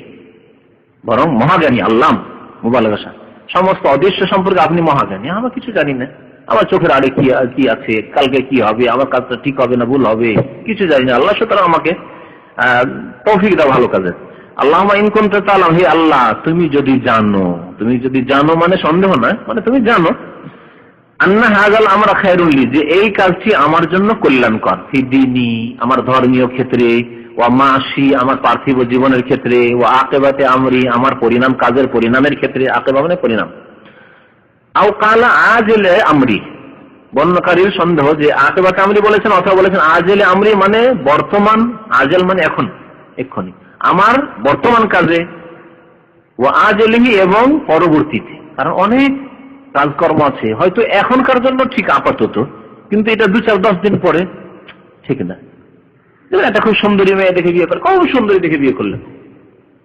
বরং মহাজ্ঞানী। আল্লাম মুবালাগা, সমস্ত অদৃশ্য সম্পর্কে আপনি মহাজ্ঞানী, আমরা কিছু জানি না। আমার চোখের আড়ে কি আছে, কালকে কি হবে, আমার কাজটা ঠিক হবে না ভুল হবে, কিছু জানি না আল্লাহ। সুতরাং আমাকে তৌফিক দাও ভালো কাজে। আল্লাহুম্মা ইন কুনতা তাআলাম, হে আল্লাহ তুমি যদি জানো, মানে সন্দেহ নয়, মানে তুমি জানো, আন্না হাযাল আমরা খায়রুল লি, যে এই কাজটি আমার জন্য কল্যাণকর, ফি দীনি, আমার ধর্মীয় ক্ষেত্রে, ওয়া মাশি, আমার পার্থিব জীবনের ক্ষেত্রে, ওয়া আকিবাতে আমরি, আমার পরিণাম, কাজের পরিণামের ক্ষেত্রে, আকিবা মানে পরিণাম। আও কালা আজলে আমরি, বর্ণকারীর সন্দেহ যে আকিবাতে আমরি বলেছেন অথবা বলেছেন আজলে আমরি, মানে বর্তমান, আজল মানে এখন, এক্ষুনি, আমার বর্তমান কাজে, ওয়া আজলিহি, এবং পরবর্তীতে। কারণ অনেক কাজকর্ম আছে হয়তো এখনকার জন্য ঠিক আপাতত, কিন্তু এটা 2-4-10 দিন পরে ঠিক না। একটা খুব সুন্দরী মেয়ে দেখে বিয়ে করে, খুব সুন্দরী দেখে বিয়ে করলেন,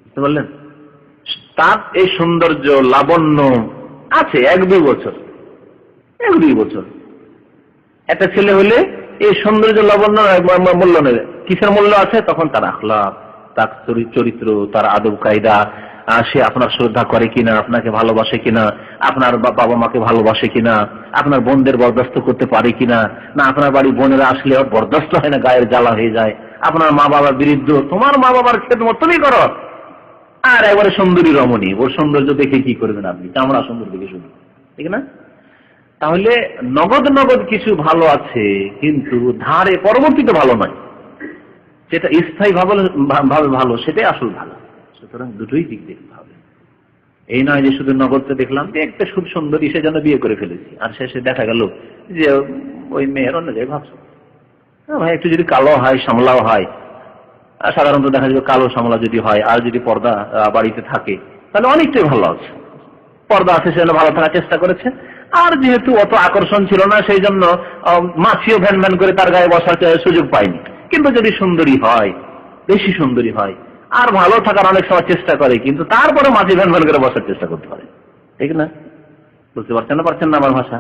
বুঝতে পারলেন? তার এই সৌন্দর্য লাবণ্য আছে 1-2 বছর, 1-2 বছর। একটা ছেলে হলে এই সৌন্দর্য লাবণ্য মূল্য নেবে, কিসের মূল্য আছে? তখন তার আখলাক, তার চরিত্র, তার আদব কায়দা, সে আপনার শ্রদ্ধা করে কিনা, আপনাকে ভালোবাসে কিনা, আপনার বাবা মাকে ভালোবাসে কিনা, আপনার বোনদের বরদাস্ত করতে পারে কিনা, না আপনার বাড়ি বোনেরা আসলে বরদাস্ত হয় না, গায়ের জ্বালা হয়ে যায়, আপনার মা বাবা বৃদ্ধ, তোমার মা বাবার খেদমত তুমি করো, আর একবারে সুন্দরী রমণী, ওর সৌন্দর্য দেখে কি করবেন আপনি? চামড়া সুন্দর দেখে শুধু, ঠিক না? তাহলে নগদ নগদ কিছু ভালো আছে, কিন্তু ধারে পরবর্তীতে ভালো নয়, যেটা স্থায়ী ভাবে ভালো সেটাই আসল ভালো। সুতরাং দুটোই দিক দেখতে হবে। এই নয় যে শুধু নগদটা দেখলাম দেখতে খুব সুন্দরী, সে জন্য বিয়ে করে ফেলেছি, আর শেষে দেখা গেল যে ওই মেয়ের অন্য জায়গায় ভাবছো ভাই একটু যদি কালো হয়, সামলাও হয়, সাধারণত দেখা যাবে কালো সামলা যদি হয়, আর যদি পর্দা বাড়িতে থাকে তাহলে অনেকটাই ভালো আছে। পর্দা আছে সেজন্য ভালো থাকার চেষ্টা করেছে, আর যেহেতু অত আকর্ষণ ছিল না সেই জন্য মাছিও ভ্যান ভ্যান করে তার গায়ে বসার সুযোগ পায়নি। কিন্তু যদি সুন্দরী হয়, বেশি সুন্দরী হয়, আর ভালো থাকার অনেক সময় চেষ্টা করে, কিন্তু তারপরে মাছি ভ্যান ভ্যান করে বসার চেষ্টা করতে পারে, ঠিক না? বুঝতে পারছেন না আমার ভাষা?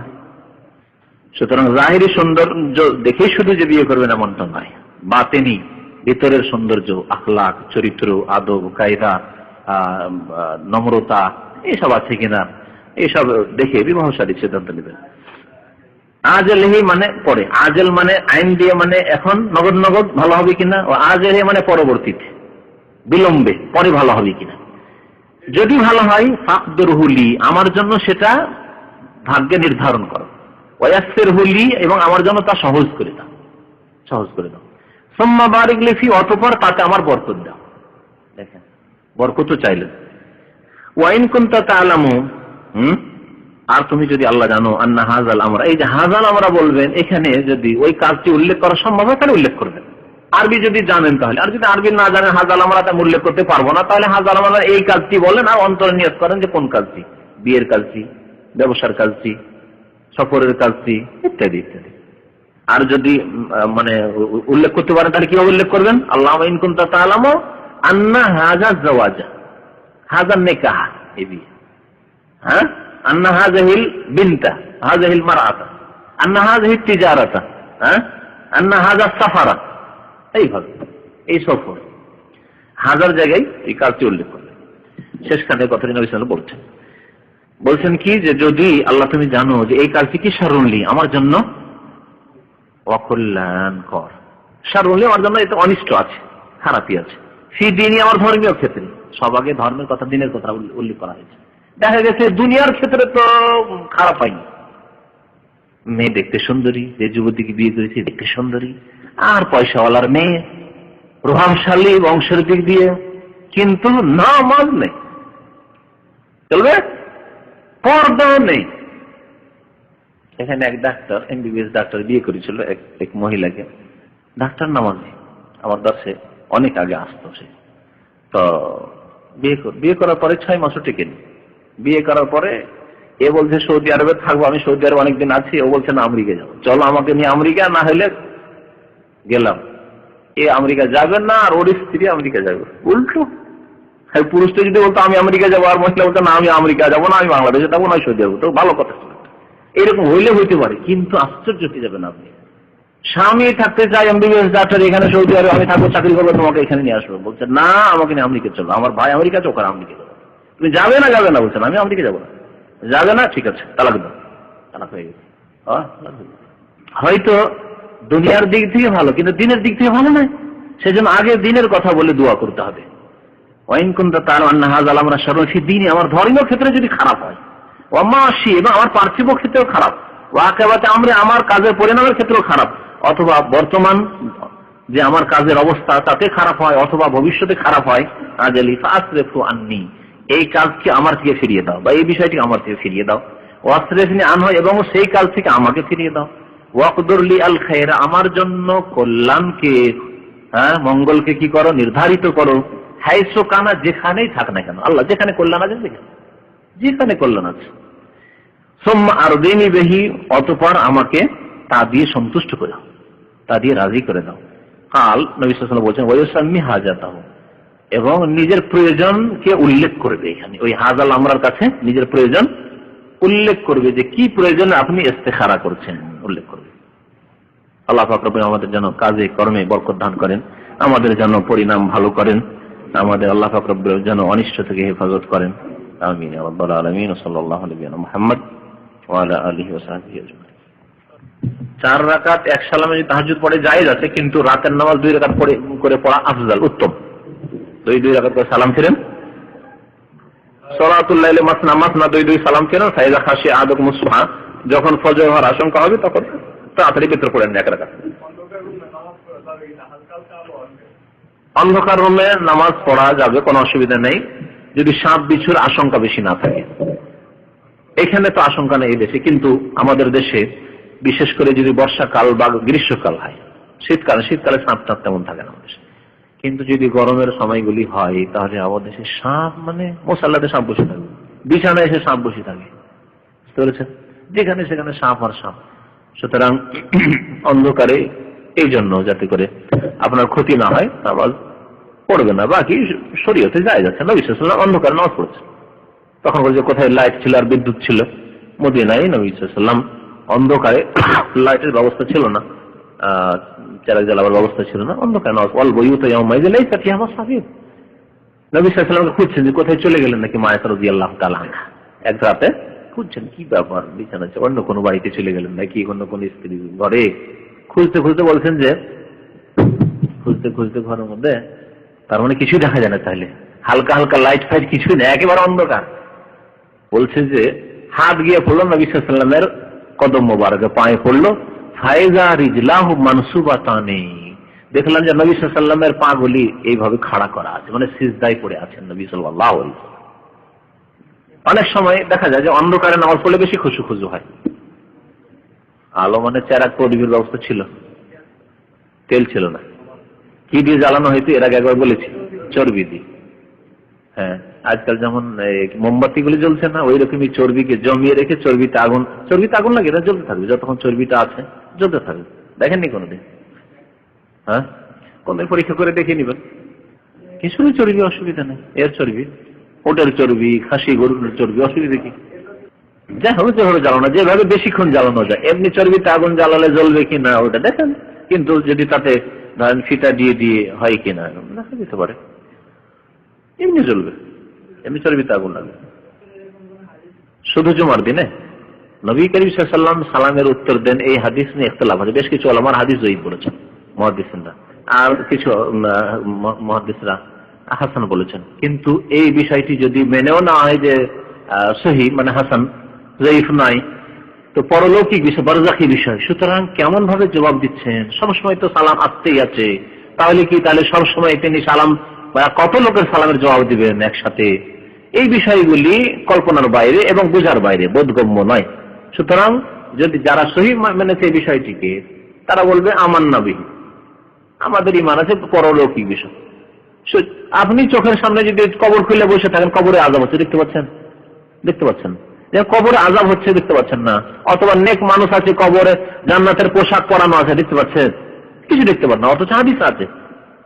সুতরাং জাহিরি সৌন্দর্য দেখেই শুধু যে বিয়ে করবেন এমনটা নয়, বাতেনি ভিতরের সৌন্দর্য, আখলাক, চরিত্র, আদব, কায়দা, নম্রতা এসব আছে কিনা, এসব দেখে বিবাহ শাদীর সিদ্ধান্ত নেবেন। আজেলহি মানে পরে, আজেল মানে আইন দিয়ে, মানে এখন নগদ নগদ ভালো হবে কিনা, ও আজেলহি মানে পরবর্তীতে, বিলম্বে, পরে ভালো হবে কিনা। যদি ভালো হয় ফাকদুরহুলি, আমার জন্য সেটা ভাগ্যে নির্ধারণ করো, ওয়াসসিরহুলি, এবং আমার জন্য তা সহজ করে দাও, সহজ করে দাও। সুম্মা বারিক লি ফি, অতঃপর তাতে আমার বরকত দাও। দেখেন বরকত চাইলেন। ওয়াইন কুনতা তা'লামু, আর তুমি যদি আল্লাহ জানো, আন্না হাযাল আমরা, এই যে হাযাল আমরা বলবেন, এখানে যদি ওই কাজটি উল্লেখ করা সম্ভব হয় তাহলে উল্লেখ করবেন। আরবি যদি জানেন তাহলে, আর যদি আরবি না জানেন, হাযাল আমরা তা উল্লেখ করতে পারবো না, তাহলে হাযাল আমরা এই কাজটি বলেন, আর অন্তরে নিয়ত করেন যে কোন কাজটি, বিয়ের কাজটি, ব্যবসার কাজটি, সফরের কাজটি, ইত্যাদি ইত্যাদি। আর যদি মানে উল্লেখ করতে পারেন তাহলে কিভাবে উল্লেখ করবেন? আল্লাহুম্মা ইন কুনতা তা'লামু আন্না হাযা যাওয়াজা, হাযা নিকাহ, এই বিয়ে, হ্যাঁ, আন্না হাযিহিল বিনতা, হাযিহিল মারআতা, আন্না হাযিহিত তিজারাতা, হ্যাঁ, আন্না হাযা সাফারা, এইভাবে এই সফর, হাজার জায়গায় এই কাজটি উল্লেখ করবেন। শেষখানে কথাটি নবী সাল্লাল্লাহু আলাইহি ওয়াসাল্লাম বলছেন কি, যে যদি আল্লাহ তুমি জানো যে এই কাজটি কি শারুনলি, আমার জন্য অকল্যাণকর, শারুনলি আমার জন্য এটা অনিষ্ট আছে, খারাপই আছে, সেই দিনই আমার ধর্মীয় ক্ষেত্রে, সব আগে ধর্মের কথা, দিনের কথা উল্লেখ করা হয়েছে। দেখা গেছে দুনিয়ার ক্ষেত্রে তো খারাপ হয়নি, মেয়ে দেখতে সুন্দরী, যে যুবতীকে বিয়ে করেছে দেখতে সুন্দরী, আর পয়সাওয়ালার মেয়ে, প্রভাবশালী বংশের দিক দিয়ে, কিন্তু নামাজ নেই, চলবে, পর্দাও নেই। এখানে এক ডাক্তার, এমবিবিএস ডাক্তার বিয়ে করেছিল এক মহিলাকে, ডাক্তার নামাজি, আমার দর্শে অনেক আগে আসতো সে, তো বিয়ে করার পরে 6 মাসও টিকেনি। বিয়ে করার পরে এ বলছে সৌদি আরবে থাকবো, আমি সৌদি আরবে অনেকদিন আছি, ও বলছে না আমেরিকা যাবো, চলো আমাকে নিয়ে আমেরিকা, না হলে গেলাম। এ আমেরিকা যাবেন না, আর ওর স্ত্রী আমেরিকা যাবে, উল্টো। পুরুষটা যদি বলতো আমি আমেরিকা যাবো, আর মহিলা বলতো না আমি আমেরিকা যাবো না, আমি বাংলাদেশে থাকবো না, সৌদি আরবে, তো ভালো কথা ছিল। এরকম হইলে হইতে পারে, কিন্তু আশ্চর্য হতে যাবেন আপনি। স্বামী থাকতে চাই এমবিবিএস ডাক্তার, এখানে সৌদি আরবে আমি থাকবো, চাকরি করবো, তোমাকে এখানে নিয়ে আসবো, বলছে না আমাকে নিয়ে আমেরিকা চলো, আমার ভাই আমেরিকা আছে, ওখানে আমেরিকা যাবো। তুমি যাবে না? যাবে না, বলছেন আমি আমেরিকা যাবো না। যাবে না, ঠিক আছে, তালাক দাও। তালাক হয়ে গেছে। হয়তো দুনিয়ার দিক থেকে ভালো, কিন্তু দিনের দিক থেকে ভালো নয়, সেজন্য আগে দিনের কথা বলে দোয়া করতে হবে। ওয়াইন কুনতা তা'লামু আন্না হাযাল আমরা শারুন ফি দীনি, আমার ধর্মীয় ক্ষেত্রে যদি খারাপ হয়, ওয়া মাশি, এবং আমার পার্থিব ক্ষেত্রেও খারাপ, ওয়া আকিবাতে আমরি, আমার কাজের পরিণামের ক্ষেত্রেও খারাপ, অথবা বর্তমান যে আমার কাজের অবস্থা তাতে খারাপ হয়, অথবা ভবিষ্যতে খারাপ হয়, আজালি ফাসরিফু আন্নি, এই কাজকে আমার থেকে ফিরিয়ে দাও, বা এই বিষয়টি আমার থেকে ফিরিয়ে দাও। ওয়াসরিফনি আনহু, এবং সেই কাজ থেকে আমাকে ফিরিয়ে দাও। ওয়াকদুর লি আল খায়রা, আমার জন্য কল্যাণকে, হ্যাঁ, মঙ্গলকে কি করো, নির্ধারিত করো। হাইসু কানা, যেখানেই থাক না কেন, আল্লাহ যেখানে কল্যাণ আছে, যেখানে কল্যাণ আছে। সুম্মা আরদিনি বিহি, অতঃপর আমাকে তা দিয়ে সন্তুষ্ট করে দাও, তা দিয়ে রাজি করে দাও। কাল নবী সাল্লাল্লাহু আলাইহি ওয়াসাল্লাম বলেছেন ওয়ায়ুসাম্মি হাজাতাহু, এবং নিজের প্রয়োজনকে উল্লেখ করবে। এখানে ওই হাজাল আমরার কাছে নিজের প্রয়োজন উল্লেখ করবে, যে কি প্রয়োজনে আপনি ইস্তেখারা করছেন, উল্লেখ করবে। আল্লাহ পাক রব্বুল আমাদের যেন কাজে কর্মে বরকত দান করেন, আমাদের যেন পরিণাম ভালো করেন, আমাদের আল্লাহ পাক রব্বুল যেন অনিষ্ট থেকে হেফাজত করেন। আমিন ইয়া রাব্বাল আলামিন। সাল্লাল্লাহু আলাইহি ওয়া সাল্লাম মুহাম্মদ ওয়া আলা আলিহি ওয়া সাহবিহি আজমাইন। 4 রাকাত এক সালামে যদি তাহাজ্জুদ পড়ে জায়েজ আছে, কিন্তু রাতের নামাজ 2 রাকাত করে পড়া আফজাল, উত্তম। 2 রাকাত করে সালাম ফিরেন। সালাতুল লাইলি মাসনা মাসনা 2 সালাম ফিরেন। ফাইজা খাশিয়া আহাদুকুমুস সুবহা, যখন ফজর হওয়ার আশঙ্কা হবে তখন তাড়াতাড়ি ভিতর পড়েন 1 রাকাত। অন্ধকার রুমে নামাজ পড়া যাবে, কোনো অসুবিধা নেই, যদি সাপ বিচ্ছুর আশঙ্কা বেশি না থাকে। এখানে তো আশঙ্কা নেই বেশি, কিন্তু আমাদের দেশে বিশেষ করে যদি বর্ষাকাল বা গ্রীষ্মকাল হয়, শীতকালে সাপ টাপ তেমন থাকে না আমাদের। কিন্তু যদি গরমের সময়গুলি হয় তাহলে আমাদের দেশে সাপ, মানে মশাল্লাতে সাপ বসে থাকে, বিছানায় এসে সাপ বসে থাকে, বুঝতে পেরেছেন? যেখানে সেখানে সাপ আর সাপ। সুতরাং অন্ধকারে এই জন্য যাতে করে আপনার ক্ষতি না হয় নামাজ পড়বে না। বাকি শরীয়তে যায় যাচ্ছে না, বিশেষ করে অন্ধকারে নামাজ পড়ছে। তখন বলছে কোথায় লাইট ছিল আর বিদ্যুৎ ছিল? মদিনায় নবী সাল্লাল্লাহু আলাইহি ওয়াসাল্লাম অন্ধকারে, লাইটের ব্যবস্থা ছিল না, চেরাগ জ্বালাবার ব্যবস্থা ছিল না, অন্ধকারে নামাজ। ওয়াল বুয়ুতু ইয়াওমাইযিন লাইসা ফিহা মাসাবিহ। নবী সাল্লাল্লাহু আলাইহি ওয়াসাল্লাম খুঁজছেন যে কোথায় চলে গেলেন নাকি মা আয়েশা রাদিয়াল্লাহু তাআলা আনহা। এক রাতে খুঁজছেন কি ব্যাপার, বিছানায় অন্য কোনো বাড়িতে চলে গেলেন নাকি, অন্য কোন স্ত্রী ঘরে। খুঁজতে খুঁজতে বলছেন যে খুঁজতে ঘরের মধ্যে, তার মানে কিছুই দেখা যায় না, তাহলে হালকা হালকা লাইট ফাইট কিছুই না, একেবারে অন্ধকার। বলছে যে হাত গিয়ে পড়লো নবী সাল্লাল্লাহু আলাইহি ওয়াসাল্লামের কদম মোবারকে, পায়ে পড়লো। ফাইজা রিজলাহু মানসুবাতানি, দেখলাম যে নবী সাল্লাল্লাহু আলাইহি ওয়াসাল্লামের পা গুলি এইভাবে খাড়া করা আছে, মানে সিজদায় পড়ে আছেন নবী সাল্লাল্লাহু আলাইহি ওয়াসাল্লাম। অনেক সময় দেখা যায় যে অন্ধকারে নামাজ পড়লে বেশি খুশু হয়। আলো মানে চেরাগ প্রদীপের ব্যবস্থা ছিল, তেল ছিল না। কি দিয়ে জ্বালানো হয়তো এর আগে একবার বলেছি, চর্বি দিয়ে। হ্যাঁ, আজকাল যেমন মোমবাতি গুলি জ্বলছে না, ওই রকমই চর্বিকে জমিয়ে রেখে চর্বিতে আগুন লাগে, এটা জ্বলতে থাকবে যতক্ষণ চর্বিটা আছে, জ্বলতে থাকবে। দেখেননি কোনোদিন? হ্যাঁ, কোনদিন পরীক্ষা করে দেখে নিবেন। কিছুরই চর্বি অসুবিধা নেই, এর চর্বি, ওটার চর্বি, খাসি গরুর চর্বি, অসুবিধা কি? যা হবে যেভাবে জ্বালানো, যেভাবে বেশিক্ষণ জ্বালানো যায়। এমনি চর্বিতে আগুন জ্বালালে জ্বলবে কিনা ওটা দেখেন, কিন্তু যদি তাতে ধরেন ফিতা দিয়ে হয় কিনা দেখা যেতে পারে, এমনি জ্বলবে, এমনি চর্বিতে আগুন লাগবে। শুধু জুমার দিনে নবী করিম সাল্লাল্লাহু আলাইহি ওয়াসাল্লাম সালামের উত্তর দেন, এই হাদিস নিয়ে ইখতিলাফ আছে। বেশ কিছু উলামার হাদিস যঈফ বলেছেন মুহাদ্দিসিনরা, আর কিছু মুহাদ্দিসরা হাসান বলেছেন। কিন্তু এই বিষয়টি যদি মেনেও না হয় যে সহিহ, মানে হাসান, যঈফ নাই, তো পরলৌকিক বিষয়, বারজাখী বিষয়। সুতরাং কেমন ভাবে জবাব দিচ্ছেন? সবসময় তো সালাম আসতেই আছে, তাহলে সবসময় তিনি সালাম, কত লোকের সালামের জবাব দিবেন একসাথে? এই বিষয়গুলি কল্পনার বাইরে এবং বোঝার বাইরে, বোধগম্য নয়। সুতরাং যদি যারা সহিহ মেনেছে এই বিষয়টিকে, তারা বলবে আমান্না বিহি, আমাদের ঈমান আছে পরলৌকিক বিষয়। আপনি চোখের সামনে যদি কবর খুলে বসে থাকেন, কবরে আযাব হচ্ছে দেখতে পাচ্ছেন, যে কবরে আযাব হচ্ছে দেখতে পাচ্ছেন না? অথবা নেক মানুষ আছে কবরে, জান্নাতের পোশাক পরানো আছে দেখতে পাচ্ছেন? কিছু দেখতে পান না, অথচ হাদিস আছে।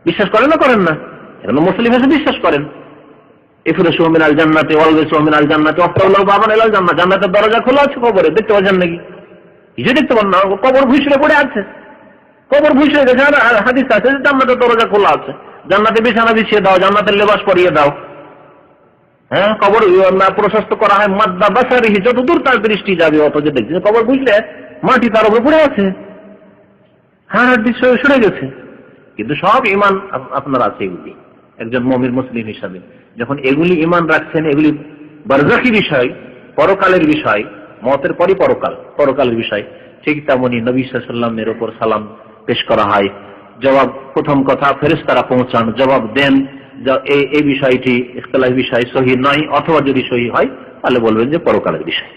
বিশ্বাস করেন না করেন না? এখন মুসলিম এসে বিশ্বাস করেন, ইফরাশু মিনাল জান্নাতি ওয়ালবাসু মিনাল জান্নাতি ওয়াফতাহু বাবান ইলাল জান্নাহ, জান্নাতের দরজা খোলা আছে কবরে, দেখতে পাচ্ছেন নাকি? কিছু দেখতে পান না, কবর ভুসড়ে পড়ে আছে, কবর ভুসড়ে গেছে। আর হাদিস আছে যে জান্নাতের দরজা খোলা আছে, জান্নাতে বিছানা বিছিয়ে দাও, জান্নাতের লেবাস পরিয়ে দাও। হ্যাঁ, কবর প্রশস্ত করা হয় মাদ্দা বাসারিহি, যত দূর তার দৃষ্টি যাবে অত যে দেখছে কবর বুঝলে মাটি তার উপরে পড়ে আছে, হ্যাঁ দৃশ্য সরে গেছে। কিন্তু সব ঈমান আপনার আছে এগুলি, একজন মুমিন মুসলিম হিসাবে যখন এগুলি ঈমান রাখছেন, এগুলি বারজাখী বিষয়, পরকালের বিষয়, মওতের পরই পরকালের বিষয়, ঠিক তেমনি নবী সাল্লাল্লাহু আলাইহি ওয়াসাল্লামের উপর সালাম পেশ করা হয়, জবাব, প্রথম কথা ফেরেশতারা পৌঁছান, জবাব দেন। এই বিষয়টি ইখতিলাফ বিষয়, সহিহ নয়, অথবা যদি সহিহ হয় তাহলে বলবেন যে পরকালের বিষয়।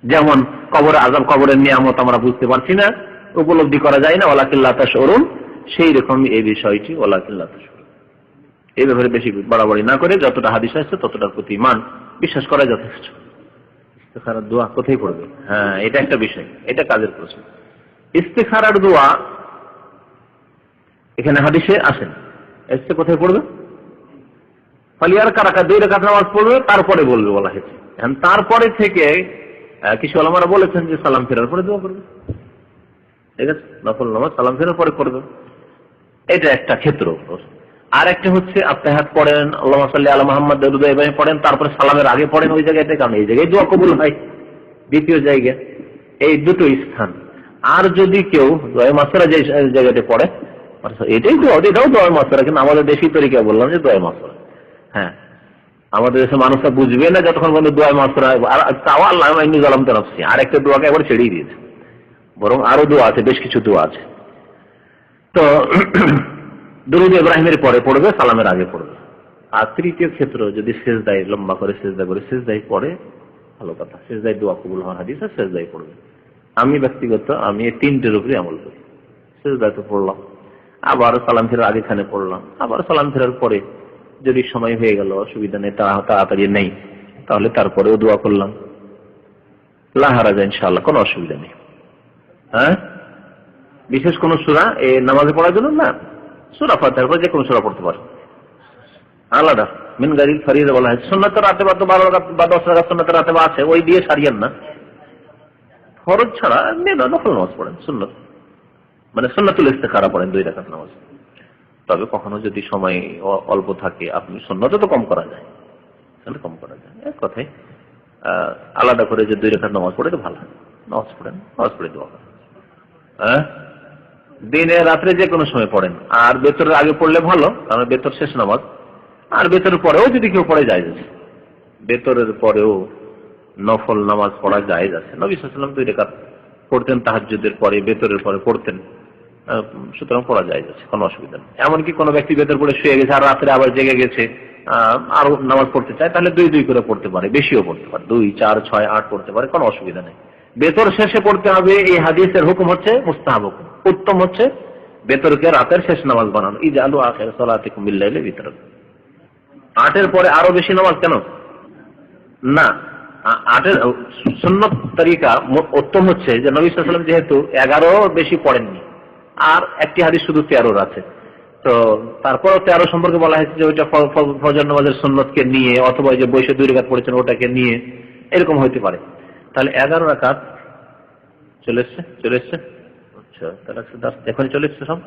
যেমন কবরে আযাব, কবরের নিয়ামত আমরা বুঝতে পারছি না, উপলব্ধি করা যায় না, ওয়ালাকিন লা তাশউরুন, সেই রকমই এই বিষয়টি, ওয়ালাকিন লা তাশউরুন। এই ব্যাপারে বেশি বাড়াবাড়ি না করে যতটা হাদিস আছে ততটার প্রতি ঈমান বিশ্বাস করা যথেষ্ট। ইস্তিখারার দোয়া কোথায় পড়বে? হ্যাঁ, এটা একটা বিষয়, এটা কাজের প্রশ্ন। ইস্তিখারার দোয়া এখানে হাদিসে আসেন, এসে কোথায় পড়বে? ফালিয়ার কারাকা 2 রাকাত নামাজ পড়বে, তারপরে বলবে বলা হয়েছে। তারপরে থেকে কিছু ওলামারা বলেছেন যে সালাম ফেরার পরে দোয়া করবে, ঠিক আছে? নফল নামাজ সালাম ফেরার পরে করবে, এটা একটা ক্ষেত্র। আর একটা হচ্ছে আত্তাহিয়াত পড়েন, আল্লাহুম্মা সাল্লি আলা মুহাম্মাদ দরুদ ইব্রাহিম পড়েন, তারপরে সালামের আগে পড়েন ওই জায়গাতে, কারণ এই জায়গায় দোয়া কবুল হয়, দ্বিতীয় জায়গা। এই দুটো স্থান। আর যদি কেউ দোয়া মাসরা যে জায়গাতে পড়ে, এটাই তো এটাও দোয়া মাসরা, কিন্তু আমাদের দেশি তরিকা বললাম যে দোয়া মাসরা। হ্যাঁ, আমাদের দেশের মানুষরা বুঝবে না যতক্ষণ পর্যন্ত দোয়া মাসরা, তাও আল্লাহ জালাম তো নফসি আর একটা দোয়াকে একবার ছেড়েই দিয়েছে, বরং আরো দোয়া আছে, বেশ কিছু দোয়া আছে। তো দুরূদ ইব্রাহিমের পরে পড়বে, সালামের আগে পড়বে। আর তৃতীয় ক্ষেত্র যদি সেজদায় লম্বা করে সেজদা করে সেজদায় পড়ে, ভালো কথা, সেজদায় দোয়া কবুল হওয়ার হাদিস আর সেজদায় পড়বে। আমি ব্যক্তিগত আমি এই তিনটের উপরে আমল করি। সেজদায় তো পড়লাম, আবার সালাম ফেরার আগেখানে পড়লাম, আবার সালাম ফেরার পরে যদি সময় হয়ে গেল, অসুবিধা নেই, তাড়াতাড়ি নেই, তাহলে তারপরেও দোয়া করলাম, লা হারাজা ইনশাআল্লাহ, কোনো অসুবিধা নেই। হ্যাঁ, বিশেষ কোন সূরা এই নামাজে পড়ার জন্য না, সূরা ফাতিহার পর যে কোনো সূরা পড়তে পারে, আলাদা মিন গায়রিল ফরিযা বলা হয়। সুন্নাতের রাতে বা 12 রাকাত বা 10 রাকাত সুন্নাতের রাতে আছে, ওই দিয়ে সারিয়েন না। ফরজ ছাড়া নফল নামাজ পড়েন, সুন্নাত মানে সুন্নাতুল ইস্তিখারা পড়েন 2 রাকাত নামাজ। তবে কখনো যদি সময় অল্প থাকে, আপনি সুন্নাতও তো কম করা যায়, তাহলে কম করা যায়। এক কথায় আলাদা করে যে 2 রাকাত নামাজ পড়ে তো ভালো, নামাজ পড়েন, নামাজ পড়ে দোয়া করেন। হ্যাঁ, দিনে রাত্রে যে কোনো সময় পড়েন, আর বেতরের আগে পড়লে ভালো, কারণ বেতর শেষ নামাজ। আর বেতরের পরেও যদি কেউ পড়ে যায়, বেতরের পরেও নফল নামাজ পড়া যায় আছে। নবী সাল্লাল্লাহু আলাইহি ওয়াসাল্লাম 2 রাকাত পড়তেন তাহাজ্জুদের পরে, বেতরের পরে পড়তেন, সুতরাং পড়া যায় আছে, কোনো অসুবিধা নেই। এমনকি কোনো ব্যক্তি বেতর পড়ে শুয়ে গেছে আর রাত্রে আবার জেগে গেছে, আরো নামাজ পড়তে চায়, তাহলে 2 করে পড়তে পারে, বেশিও পড়তে পারে, 2, 4, 6, 8 পড়তে পারে, কোনো অসুবিধা নেই। বেতর শেষে পড়তে হবে, এই হাদিসের হুকুম হচ্ছে মুস্তাহাব হুকুম। উত্তম হচ্ছে বেতরকে রাতের শেষ নামাজ বানানো, ইজআলু আখির সালাতিকুম বিল-লাইলি বিতর। 8-এর পরে আরো বেশি নামাজ কেন? না, 8-এর সুন্নত তরিকা উত্তম হচ্ছে যে নবী সাল্লাল্লাহু আলাইহি ওয়াসাল্লাম যেহেতু 11 বেশি পড়েননি, আর একটি হাদিস শুধু 13 আছে, তো তারপরও 13 সম্পর্কে বলা হয়েছে যে ওইটা ফজর নামাজের সুন্নতকে নিয়ে, অথবা যে বৈশে 2 রাকাত পড়েছেন ওটাকে নিয়ে, এরকম হইতে পারে। তাহলে 11 রাকাত চলে এসছে। আচ্ছা, তাহলে এখনই চলে এসছে সব।